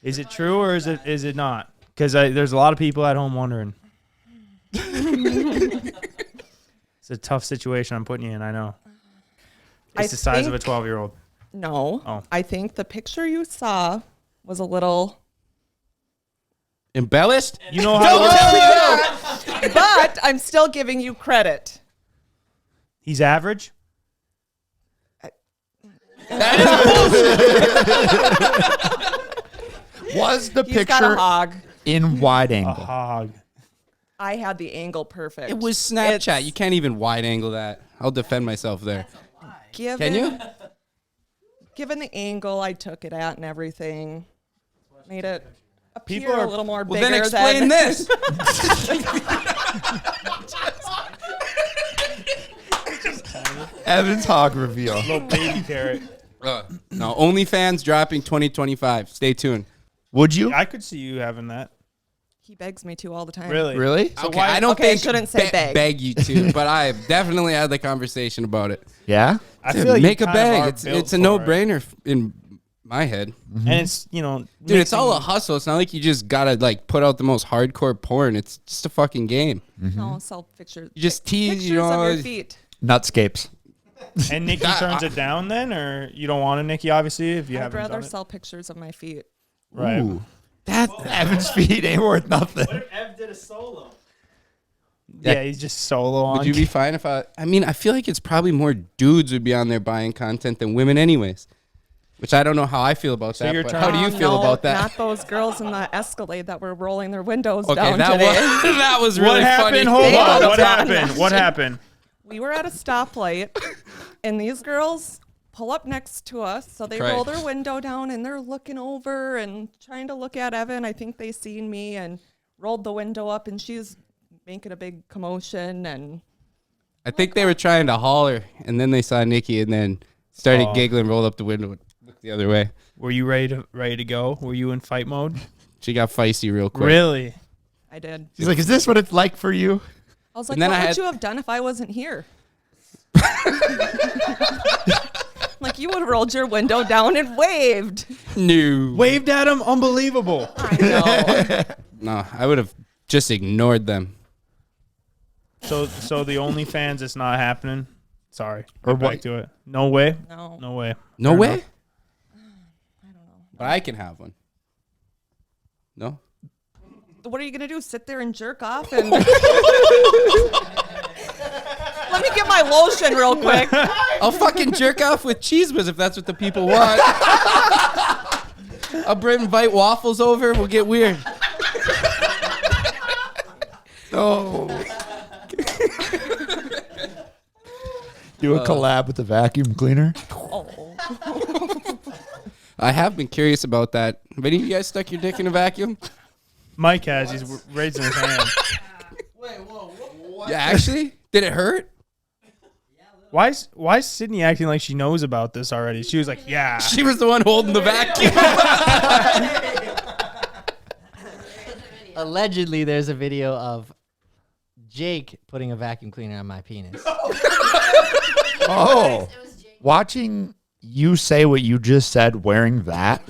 Is it true or is it not? Because there's a lot of people at home wondering. It's a tough situation I'm putting you in. I know. It's the size of a 12-year-old. No. Oh. I think the picture you saw was a little. Embellished? You know how But I'm still giving you credit. he's average? Was the He's got a picture hog. in wide A angle? hog. I had the angle perfect. It was Snapchat. You can't even wide angle that. I'll defend myself there. Can you? Given the angle I took it at and everything, made it appear People are- a little more Well, bigger then explain than this. Evan's hog reveal. Little baby carrot. No, OnlyFans dropping 2025. Stay tuned. Would you? I could see you having that. He begs me to all the time. Really? Really? Okay, I don't Okay, I think shouldn't say beg. you to, but I definitely had the conversation about it. Yeah. I Dude, feel like make you a kind of bag. are It's built a for it. no-brainer in my head. And it's, Dude, it's all a hustle. It's not like you just gotta like put out the most hardcore porn. It's just a fucking game. No, sell pictures. You just tease, Pictures you know. of your feet. Nutscapes. And Nikki turns it down then, or you don't want a Nikki, obviously, if you I'd haven't rather done it? sell pictures of my feet. Right. Ooh. That Evan's feet ain't worth nothing. Ev did a solo? Yeah, he's just solo on. Would you be fine if I mean, I feel like it's probably more dudes would be on there buying content than women anyways. Which I don't know how I feel about So that, you're but trying- how do you feel No, about that? Not those girls in the Escalade that were rolling their windows Okay, down that today. was that was really What happened? funny. Hold They on. would've What done happened? that. What happened? We were at a stoplight, and these girls pull up next to us. So they Right. roll their window down, and they're looking over and trying to look at Evan. I think they seen me and rolled the window up, and she's making a big commotion. And I think they were trying to holler, and then they saw Nikki, and then started Oh. giggling, rolled up the window, and looked the other way. Were you ready to go? Were you in fight mode? She got feisty real quick. Really? I did. She's like, is this what it's like for you? I was like, And then what I would had- you have done if I wasn't here? Like, you would have rolled your window down and waved. No. Waved at him? Unbelievable. I know. No, I would have just ignored them. So the OnlyFans, it's not happening. Sorry. Or Get back what? to it. No way. No. No way. No Fair way? enough. I don't know. But I can have one. No? What are you going to do? Sit there and jerk off? And let me get my lotion real quick. I'll fucking jerk off with cheese whiz if that's what the people want. I'll invite waffles over. We'll get weird. No. Do a collab with the vacuum cleaner. Oh. I have been curious about that. Have any of you guys stuck your dick in a vacuum? Mike has. He's raising his hand. Yeah, actually? Did it hurt? Why is Sydney acting like she knows about this already? She was like, yeah. She was the one holding the vacuum. Allegedly, there's a video of Jake putting a vacuum cleaner on my penis. Oh. Watching you say what you just said wearing that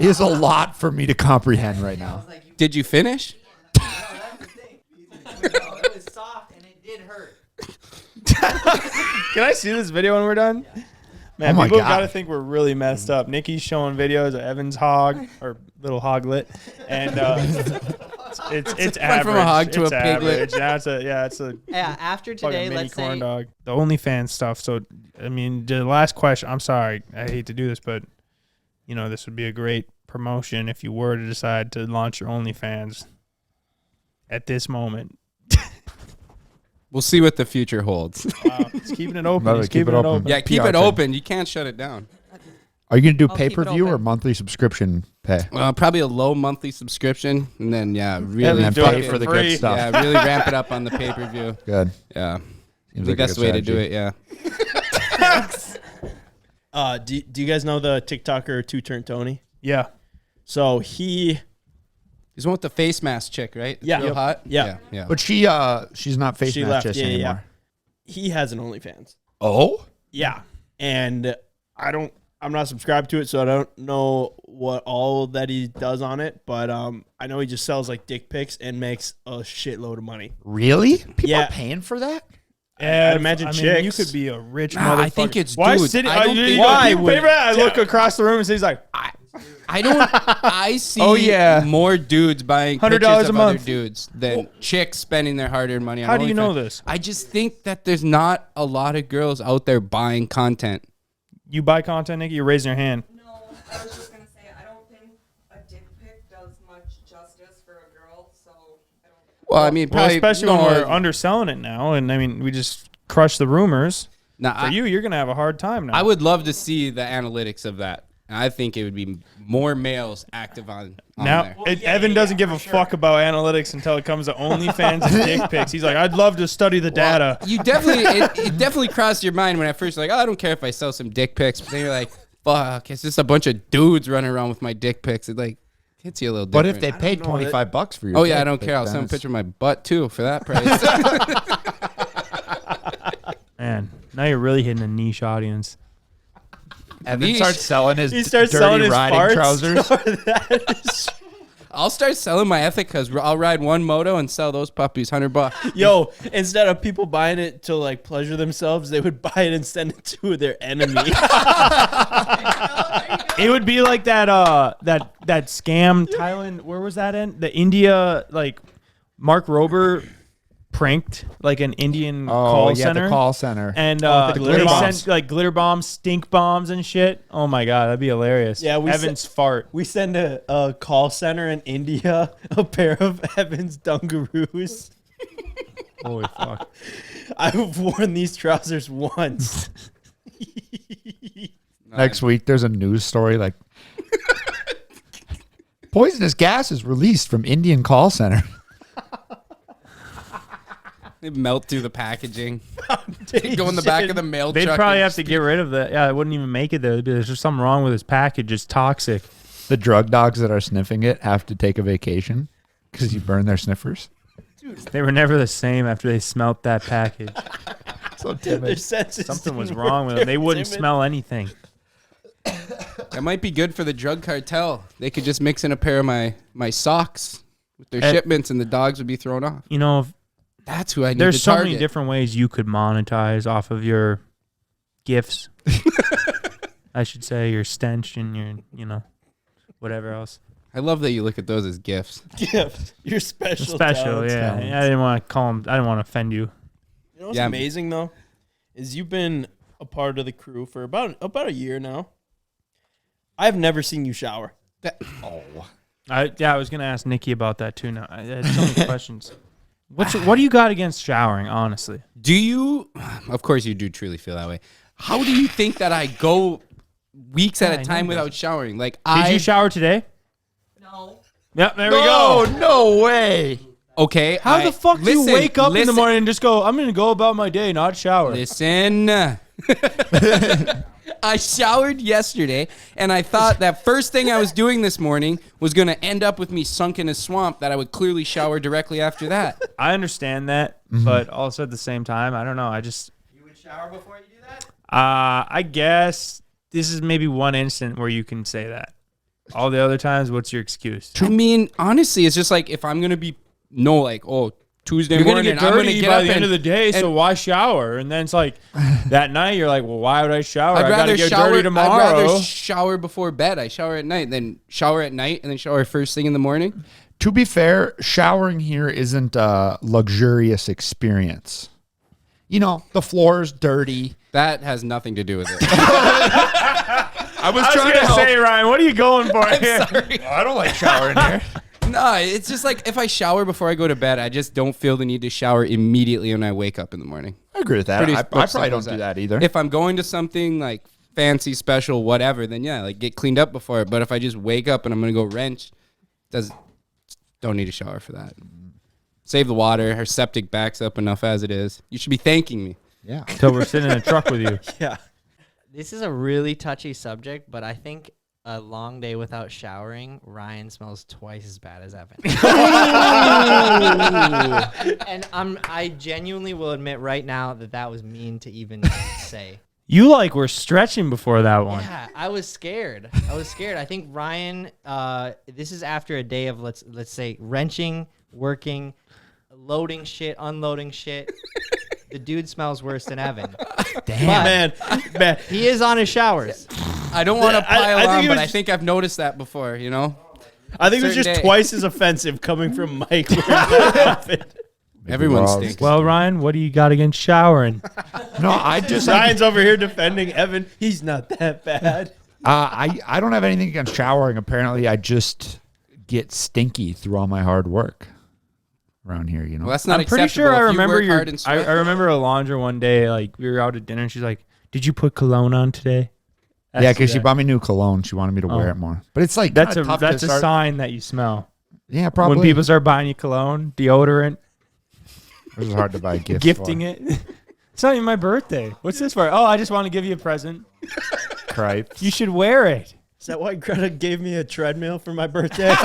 is a lot for me to comprehend right now. Did you finish? No, that's the thing. No, it was soft and it did hurt. Can I see this video when we're done? Man, Oh my people God. got to think we're really messed up. Nikki's showing videos of Evan's hog or little hoglet, and it's average. from a hog to It's a piglet. average. It's a Yeah, after fucking today, mini let's corn say dog. The OnlyFans stuff. So, I mean, the last question. I'm sorry, I hate to do this, but you know, this would be a great promotion if you were to decide to launch your OnlyFans at this moment. We'll see what the future holds. Wow, it's keeping it open. Love it. It's Keep keeping it it open. open. Yeah, keep PR it thing. open. You can't shut it down. Are you going to do I'll keep it pay-per-view or open. monthly subscription pay? Probably a low monthly subscription, and then really Evan's And doing pay it for the free. good stuff. Yeah, really ramp it up on the pay-per-view. Good. Yeah. Seems I think that's the way to do it, yeah. Do you guys know the TikToker Two Turn Tony? Yeah. So he He's one with the face mask chick, right? Yeah. Real Yep. hot? Yeah. Yeah. But she's not face She match left, yeah, anymore. he has an OnlyFans. Oh? Yeah, and I'm not subscribed to it, so I don't know what all that he does on it. But I know he just sells like dick pics and makes a shitload of money. Really? People Yeah. are paying for that? I'd imagine you chicks. could be a rich Nah, motherfucker. I think it's why dudes. sitting? I don't think- why Why would- I look across the room and he's like, I see Oh, yeah. more dudes buying $100 pictures a of other month. dudes than chicks spending their hard-earned money on How do you know OnlyFans. this? I just think that there's not a lot of girls out there buying content. you buy content, Nikki? You're raising your hand. No, I was just gonna say I don't think a dick pic does much justice for a girl, so I don't. Well, I mean, Well, probably especially no, when we're underselling it now, and I mean, we just crushed the rumors. nah, For you're gonna have a hard time now. I would love to see the analytics of that. And I think it would be more males active on now, there. Evan doesn't give a fuck about analytics until it comes to OnlyFans and dick pics. He's like, I'd love to study the data. You definitely, it definitely crossed your mind when at first you're like, oh, I don't care if I sell some dick pics. But then you're like, fuck, it's just a bunch of dudes running around with my dick pics. It like hits you a little But different. if they paid $25 for your oh yeah, I dick don't pic, care. I'll then send a it's- picture of my butt too for that price. Man, now you're really hitting a niche audience. Evan Niche. starts selling his He starts dirty selling his riding farts. trousers. I'll start selling my Ethicas. I'll ride one moto and sell those puppies $100. Yo, instead of people buying it to like pleasure themselves, they would buy it and send it to their enemy. It would be like that that scam Thailand. Where was that in? The India, like Mark Rober pranked like an Indian call center. the call center. And the glitter they bombs. sent like glitter bombs, stink bombs, and shit. Oh my god, that'd be hilarious. Yeah, we Evan's fart. We send a call center in India a pair of Evan's dungaroos. Holy fuck. I've worn these trousers once. Next week, there's a news story like poisonous gas is released from Indian call center. They melt through the packaging. They go in the back of the mail They'd truck. probably and have to get rid of that. Yeah, it wouldn't even make it there. There's just something wrong with his package. It's toxic. The drug dogs that are sniffing it have to take a vacation because you burn their sniffers. They were never the same after they smelt that package. So Their timid. senses Something was didn't wrong work. with them. They wouldn't Timid. smell anything. That might be good for the drug cartel. They could just mix in a pair of my socks with their Eh. shipments, and the dogs would be thrown off. You know, That's who I need there's to so target. many different ways you could monetize off of your gifts. I should say your stench and your, whatever else. I love that you look at those as gifts. Gift. Your special. Special, talents. yeah. I didn't want to call them. I didn't want to offend you. You know what's Yeah. amazing though, is you've been a part of the crew for about a year now. I've never seen you shower. I was gonna ask Nikki about that too. Now I had so many questions. What do you got against showering? Honestly, Do you? Of course, you do truly feel that way. How do you think that I go weeks at Yeah, a I time know without showering? Like did you shower today? No. Yep, there we go. No way. Okay. How the fuck do you wake up in the morning and just go, I'm going to go about my day, not shower? Listen. I showered yesterday, and I thought that first thing I was doing this morning was going to end up with me sunk in a swamp that I would clearly shower directly after that. I understand that, but also at the same time, I don't know. You would shower before you do that? I guess this is maybe one instant where you can say that. All the other times, what's your excuse? I mean, honestly, it's just like if I'm gonna be Tuesday You're morning, gonna get I'm dirty gonna get by up the end of the day, so why shower? And then it's like that night you're like, well, why would I shower? I gotta get dirty tomorrow. I'd rather shower before bed. I shower at night, then shower at night, and then shower first thing in the morning. To be fair, showering here isn't a luxurious experience. You know, the floor is dirty. That has nothing to do with it. I was trying to say, Ryan, what are you going for here? Sorry. I don't like showering here. No, it's just like if I shower before I go to bed, I just don't feel the need to shower immediately when I wake up in the morning. I agree with that. I probably don't do that either. If I'm going to something like fancy, special, whatever, then yeah, like get cleaned up before it. But if I just wake up and I'm gonna go wrench, don't need a shower for that. Save the water. Our septic backs up enough as it is. You should be thanking me. Yeah. Until we're sitting in a truck with you. Yeah. This is a really touchy subject, but I think a long day without showering, Ryan smells twice as bad as Evan. And I genuinely will admit right now that was mean to even say. You were stretching before that one. Yeah, I was scared. I think Ryan, this is after a day of let's say wrenching, working, loading shit, unloading shit. The dude smells worse than Evan. Damn, man. He is on his showers. I don't want to pile on, but I just- think I've noticed that before, you know? I think it was Certain just day. twice as offensive coming from Mike. Wearing that outfit. Everyone stinks. Well, Ryan, what do you got against showering? No, I just Ryan's over here defending Evan. He's not that bad. I don't have anything against showering. Apparently, I just get stinky through all my hard work around here. You know, Well, that's not I'm pretty acceptable. sure I If you remember work your. hard and I sweat- remember Alondra one day, we were out at dinner, and she's like, "Did you put cologne on today?" yeah, because she bought me new cologne. She wanted me to wear it more. But it's like That's kinda tough to a start- sign that you smell. Yeah, probably. When people start buying you cologne, deodorant, It was hard to buy a gift. gifting for. it. It's not even my birthday. What's this for? Oh, I just want to give you a present. Cripes. You should wear it. Is that why Greta gave me a treadmill for my birthday?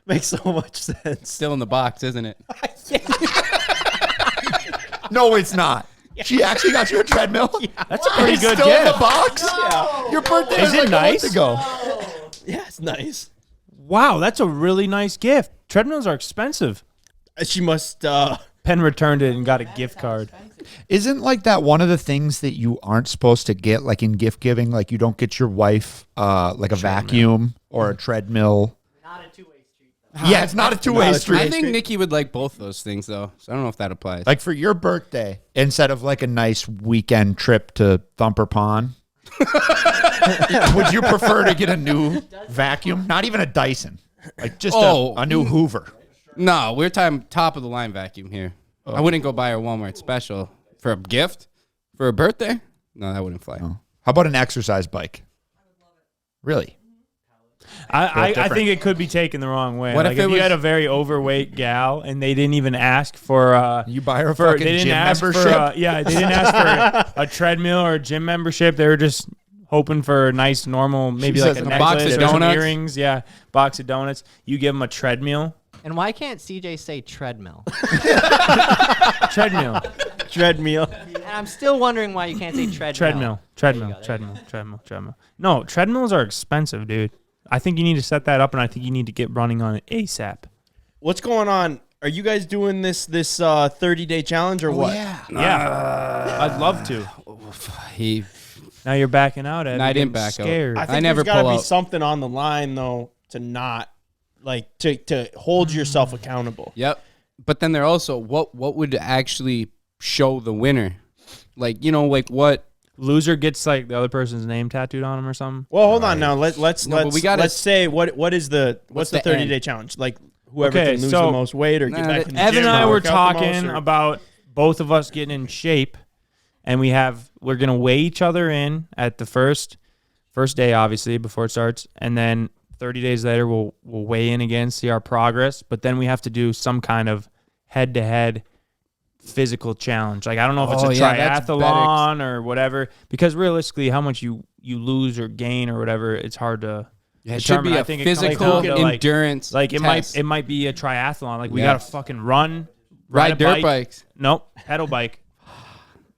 Makes so much sense. Still in the box, isn't it? No, it's not. She actually got you a treadmill. That's a pretty It's good still in the gift. box. Your birthday Is was it like a month nice? ago. Yeah, it's nice. Wow, that's a really nice gift. Treadmills are expensive. She must. Penn returned it and got a gift card. Isn't that one of the things that you aren't supposed to get, like in gift giving? Like you don't get your wife like a vacuum or a treadmill. Not a two-way street. Yeah, it's not a two-way street. I think Nikki would like both those things, though. So I don't know if that applies. Like for your birthday, instead of like a nice weekend trip to Thumper Pond, would you prefer to get a new vacuum? Not even a Dyson, like just a new Hoover. No, we're talking top of the line vacuum here. I wouldn't go buy her Walmart special for a gift for a birthday. No, that wouldn't fly. Oh. How about an exercise bike? Really? I think it could be taken the wrong way. What Like if if it you had was- a very overweight gal and they didn't even ask for You buy her a they fucking didn't gym ask membership? for they didn't ask for a treadmill or a gym membership. They were just hoping for a nice normal, maybe She like says a a box necklace of or some donuts? earrings. Yeah, box of donuts. You give them a treadmill. And why can't CJ say treadmill? Treadmill. Treadmill. And I'm still wondering why you can't say treadmill. Treadmill. No, treadmills are expensive, dude. I think you need to set that up, and I think you need to get running on it ASAP. What's going on? Are you guys doing this 30-day challenge or what? Yeah, I'd love to. He Now you're backing out, Ed. No, I You're didn't getting back out. scared. I think never there's got to pull be out. something on the line though to not to hold yourself accountable. Yep. But then they're also what would actually show the winner? Like, you know, like what Loser gets the other person's name tattooed on him or something. Well, hold on now. Let's No, but we gotta- let's say what is the What's the the 30-day challenge? Like whoever Okay, can lose so- the most weight or get Nah, back in the Evan gym and I or were work out the most talking or- about both of us getting in shape, and we're gonna weigh each other in at the first day, obviously before it starts, and then 30 days later we'll weigh in again, see our progress, but then we have to do some kind of head-to-head physical challenge. Like I don't know if it's Oh, a yeah, that's triathlon or whatever, because realistically, how much you lose or gain or whatever, it's hard to. it should be determine. I a think it comes physical down to, endurance. Like it test. might be a triathlon. Like we Yeah. gotta fucking run, Ride a dirt bike. bikes. Nope, pedal bike.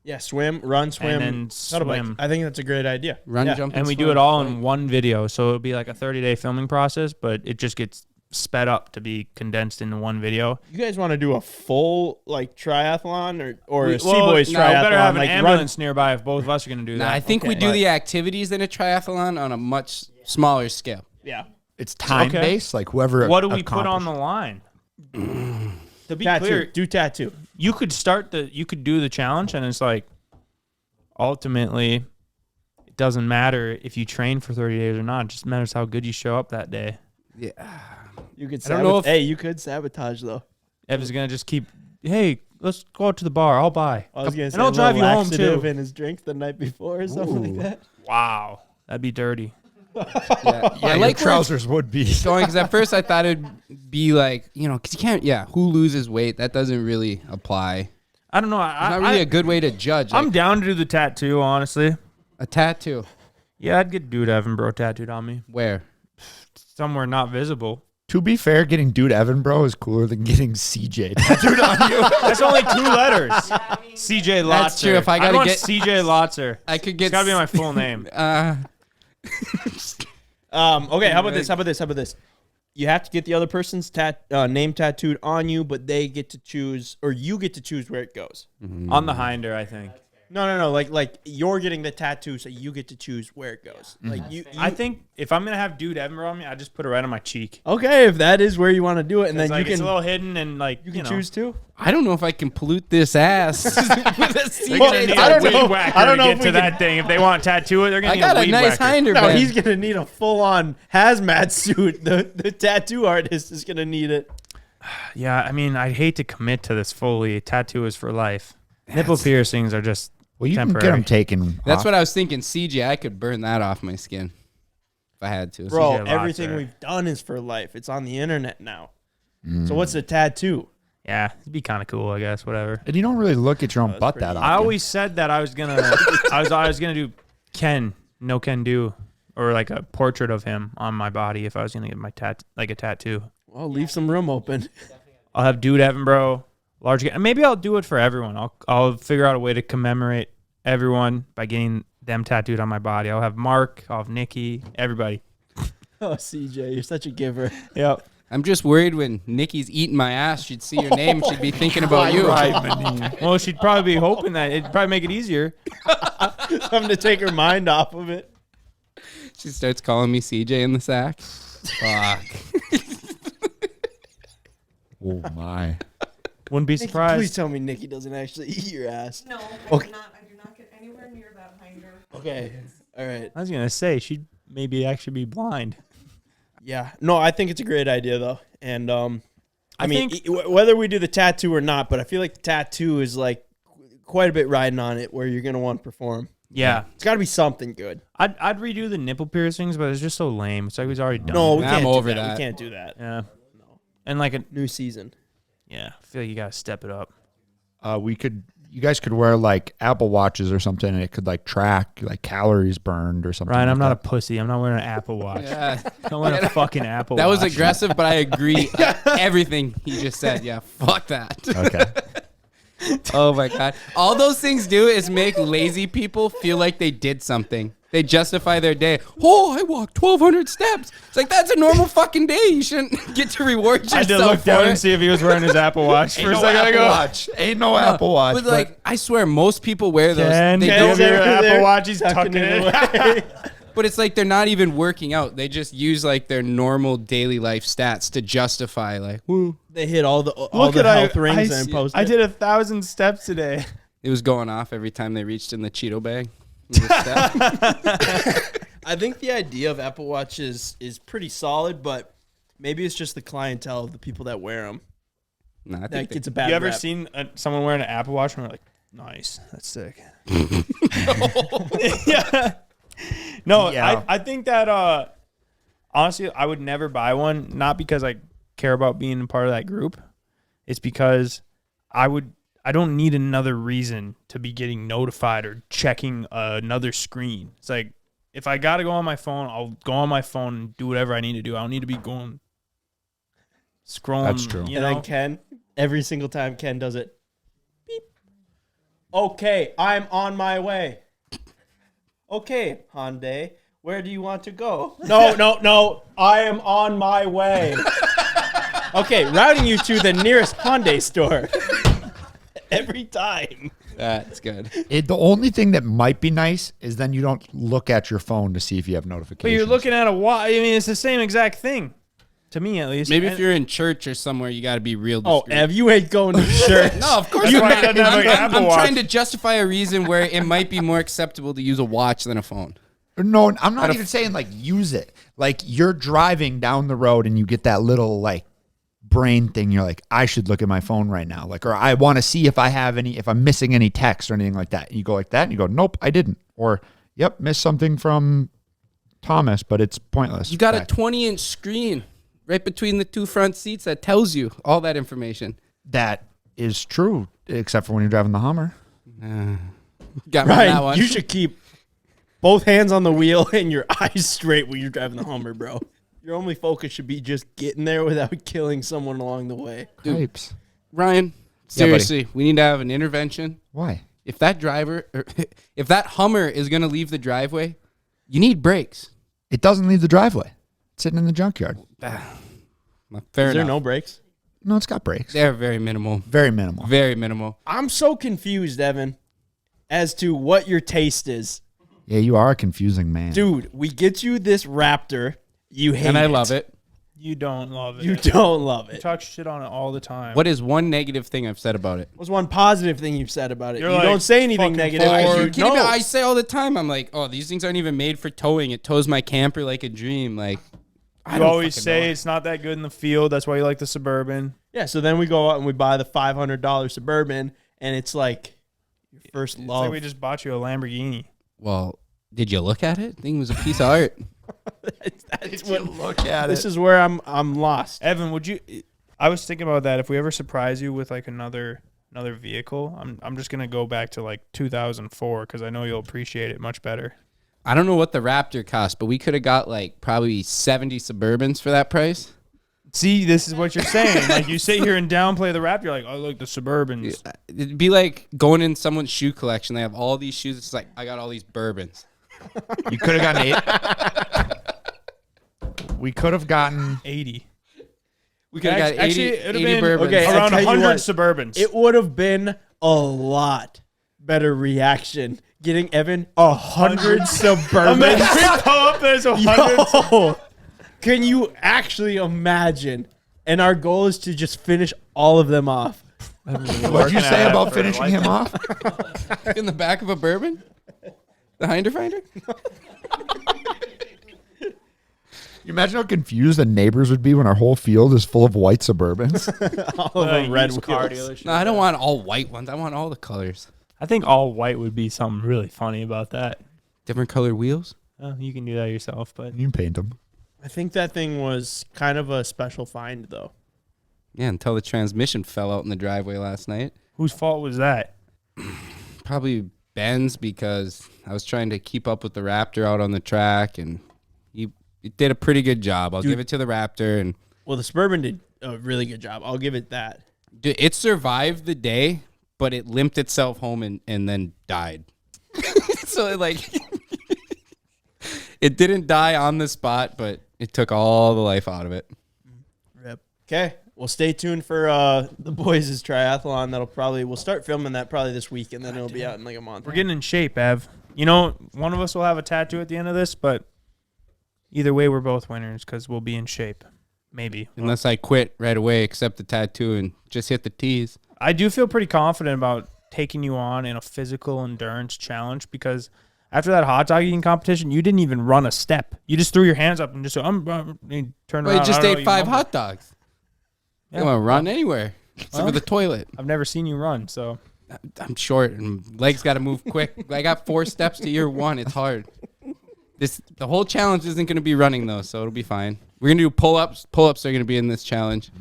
Yeah, swim, run, swim, and then pedal bike. swim. I think that's a great idea. Run, jump, And we do it all in one video. So it'll be like a 30-day filming process, but it just gets sped up to be condensed into one video. You guys want to do a full like triathlon or a Well, C-Boys no, triathlon? we better have an like ambulance nearby if both of us are going to do that. I think we do the activities in a triathlon on a much smaller scale. Yeah. It's time based, like whoever. What do we put on the line? To be clear, Do tattoo. you could do the challenge, and it's like ultimately it doesn't matter if you train for 30 days or not. It just matters how good you show up that day. Yeah. You could. I don't know if you could sabotage though. Evan's gonna just keep, hey, let's go out to the bar. I'll buy. I was gonna say and I'll drive you home too. in his drink the night before or something like that. Wow, that'd be dirty. Yeah, Yeah, I your like trousers would be. going because at first I thought it'd be like, because you can't. Yeah, who loses weight? That doesn't really apply. I don't know. It's not really a good way to judge. I'm Like, down to do the tattoo, honestly. a tattoo. Yeah, I'd get Dude Evan Bro tattooed on me Where? somewhere not visible. To be fair, getting Dude Evan Bro is cooler than getting CJ tattooed on you. That's only 2 letters. CJ Lotzer. That's true. If I gotta want get CJ Lotzer, I could get. it's gotta be my full name. Okay. How about this? You have to get the other person's name tattooed on you, but they get to choose, or you get to choose where it goes. On the hinder, I think. No. Like you're getting the tattoo, so you get to choose where it goes. Like you. I think if I'm gonna have Dude Evan Bro on me, I just put it right on my cheek. Okay, if that is where you want to do it, and then Like, you it's can a little hidden and like you can choose too. I don't know if I can pollute this ass with a They're CJ. gonna need I a don't weed know. whacker I don't to know get if to we that thing. If they want to tattoo it, they're gonna I need got a a weed nice whacker. hinder, No, man. he's gonna need a full-on hazmat suit. The tattoo artist is gonna need it. Yeah, I mean, I hate to commit to this fully. Tattoo is for life. Nipple piercings are just Well, you temporary. can get them taken. That's off. what I was thinking. CJ, I could burn that off my skin if I had to. Bro, CJ everything Lotzer. we've done is for life. It's on the internet now. So what's a tattoo? Yeah, it'd be kind of cool, I guess. Whatever. And you don't really look at your own butt that often. I always said that I was gonna, I was gonna do no can do, or like a portrait of him on my body if I was gonna get my a tattoo. Well, leave some room open. I'll have Dude Evan Bro, large. Maybe I'll do it for everyone. I'll figure out a way to commemorate everyone by getting them tattooed on my body. I'll have Mark, I'll have Nikki, everybody. Oh, CJ, you're such a giver. Yep. I'm just worried when Nikki's eating my ass, she'd see your name, she'd be thinking about you. Well, she'd probably be hoping that it'd probably make it easier. Something to take her mind off of it. She starts calling me CJ in the sack. Fuck. Oh my! Wouldn't be Nikki, surprised. please tell me Nikki doesn't actually eat your ass. No, Okay. I do not get anywhere near that hinder. Okay. All right. I was gonna say she'd maybe actually be blind. Yeah. No, I think it's a great idea though, and I mean, think- whether we do the tattoo or not, but I feel like the tattoo is like quite a bit riding on it, where you're gonna want to perform. Yeah, It's got to be something good. I'd redo the nipple piercings, but it's just so lame. It's like we've already done. No, it. we Nah, can't I'm do over that. that. We can't do that. Yeah. And like a New season. I feel like you gotta step it up. You guys could wear like Apple Watches or something, and it could like track like calories burned or something. Ryan, like I'm not a that. pussy. I'm not wearing an Apple Watch. Yeah. I'm wearing a fucking Apple That Watch. was aggressive, but I agree. Everything he just said. Yeah, fuck that. Okay. Oh my God. All those things do is make lazy people feel like they did something. They justify their day. Oh, I walked 1,200 steps. It's like, that's a normal fucking day. You shouldn't get to reward yourself I had to look for down it. and see if he was wearing his Apple Watch for a no second. I Apple go, Watch. Ain't no Apple Watch. But like, I swear, most people wear those. Ken, They give don't, me your over there, Apple Watch. He's tucking it away. but it's like they're not even working out. They just use like their normal daily life stats to justify like, woo. They hit all the health rings and post. I did 1,000 steps today. It was going off every time they reached in the Cheeto bag. Step. I think the idea of Apple Watch is pretty solid, but maybe it's just the clientele of the people that wear them Nah, I that think gets a bad You ever rap. seen someone wearing an Apple Watch and we're like, nice, that's sick. Yeah. No, Yeah. I think that honestly, I would never buy one, not because I care about being a part of that group. It's because I don't need another reason to be getting notified or checking another screen. It's like, if I got to go on my phone, I'll go on my phone and do whatever I need to do. I don't need to be going scrolling. That's true. You and know? then Ken, every single time Ken does it, Okay, I'm on my way. Okay, Hyundai, where do you want to go? No, I am on my way. Okay, routing you to the nearest Hyundai store. Every time. That's good. The only thing that might be nice is then you don't look at your phone to see if you have notifications. But you're looking at a watch. I mean, it's the same exact thing. To me, at least. Maybe if you're in church or somewhere, you got to be real discreet. Oh, Ev, you ain't going to church. No, of course not. I'm trying to justify a reason where it might be more acceptable to use a watch than a phone. No, I'm not even saying like use it. Like you're driving down the road and you get that little like brain thing. You're like, I should look at my phone right now. Like, or I want to see if I'm missing any text or anything like that. And you go like that and you go, nope, I didn't. Or, yep, missed something from Thomas, but it's pointless. You got a 20-inch screen right between the two front seats that tells you all that information. That is true, except for when you're driving the Hummer. Got me on that one. You should keep both hands on the wheel and your eyes straight when you're driving the Hummer, bro. Your only focus should be just getting there without killing someone along the way. Pipes. Ryan, seriously, we need to have an intervention. Why? If that Hummer is going to leave the driveway, you need brakes. It doesn't leave the driveway. It's sitting in the junkyard. Fair Is there enough. no brakes? No, it's got brakes. They're very minimal. Very minimal. Very minimal. I'm so confused, Evan, as to what your taste is. Yeah, you are a confusing man. Dude, we get you this Raptor. You hate it. And I love it. You don't love it. You don't love You it. talk shit on it all the time. What is one negative thing I've said about it? What's one positive thing you've said about it? You're You like, don't say anything fucking negative. Ford. Are you kidding me? No. I say all the time, I'm like, oh, these things aren't even made for towing. It tows my camper like a dream. Like, I You don't always fucking say know. it's not that good in the field. That's why you like the Suburban. Yeah, so then we go out and we buy the $500 Suburban, and it's like your first It's love. like we just bought you a Lamborghini. Well, did you look at it? The thing was a piece of art. That's what, Look at this is where I'm lost. Evan, would you? I was thinking about that. If we ever surprise you with like another vehicle, I'm just gonna go back to like 2004 because I know you'll appreciate it much better. I don't know what the Raptor cost, but we could have got like probably 70 Suburbans for that price. See, this is what you're saying. Like you sit here and downplay the rap. You're like, oh, look, the Suburbans. It'd be like going in someone's shoe collection. They have all these shoes. It's like, I got all these bourbons. You could have gotten 8. We could have gotten 80. We could have got 80, Actually, it would have 80 been bourbons. Okay, I'll around tell you 100 what. Suburbans. It would have been a lot better reaction getting Evan 100 Suburbans. There's 100. Yo, can you actually imagine? And our goal is to just finish all of them off. What'd you say about finishing him off? In the back of a bourbon? The Hinder Finder? You imagine how confused the neighbors would be when our whole field is full of white Suburbans? All of them red car wheels. dealership. No, I don't want all white ones. I want all the colors. I think all white would be something really funny about that. Different color wheels? You can do that yourself, but You can paint them. I think that thing was kind of a special find, though. Yeah, until the transmission fell out in the driveway last night. whose fault was that? Probably Ben's, because I was trying to keep up with the Raptor out on the track, and he did a pretty good job. I'll give it to the Raptor. And Well, the Suburban did a really good job. I'll give it that. dude, it survived the day, but it limped itself home and then died. So it didn't die on the spot, but it took all the life out of it. Rip. Okay. Well, stay tuned for the boys' triathlon. We'll start filming that probably this week, and then it'll be out in like a month. We're getting in shape, Ev. You know, one of us will have a tattoo at the end of this, but either way, we're both winners because we'll be in shape. Maybe. Unless I quit right away, accept the tattoo, and just hit the tees. I do feel pretty confident about taking you on in a physical endurance challenge because after that hot dog eating competition, you didn't even run a step. You just threw your hands up and just turned around. Well, you just I don't know, ate you 5 mumbled. hot dogs. Yeah. You don't want to run anywhere except for the toilet. I've never seen you run, so I'm short and legs got to move quick. I got 4 steps to year 1. It's hard. The whole challenge isn't going to be running though, so it'll be fine. We're going to do pull-ups. Pull-ups are going to be in this challenge.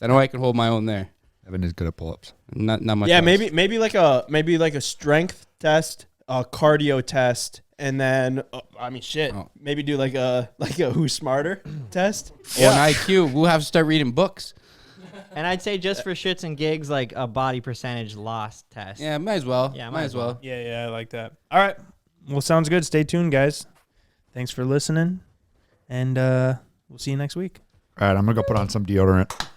I know I can hold my own there. Evan is good at pull-ups. Not much. Yeah, else. maybe like a strength test, a cardio test, and then maybe do like a who's smarter test. Or an IQ. We'll have to start reading books. And I'd say just for shits and gigs, like a body percentage loss test. Yeah, might as well. Yeah, might as well. Yeah, I like that. All right. Well, sounds good. Stay tuned, guys. Thanks for listening, and we'll see you next week. All right, I'm going to go put on some deodorant.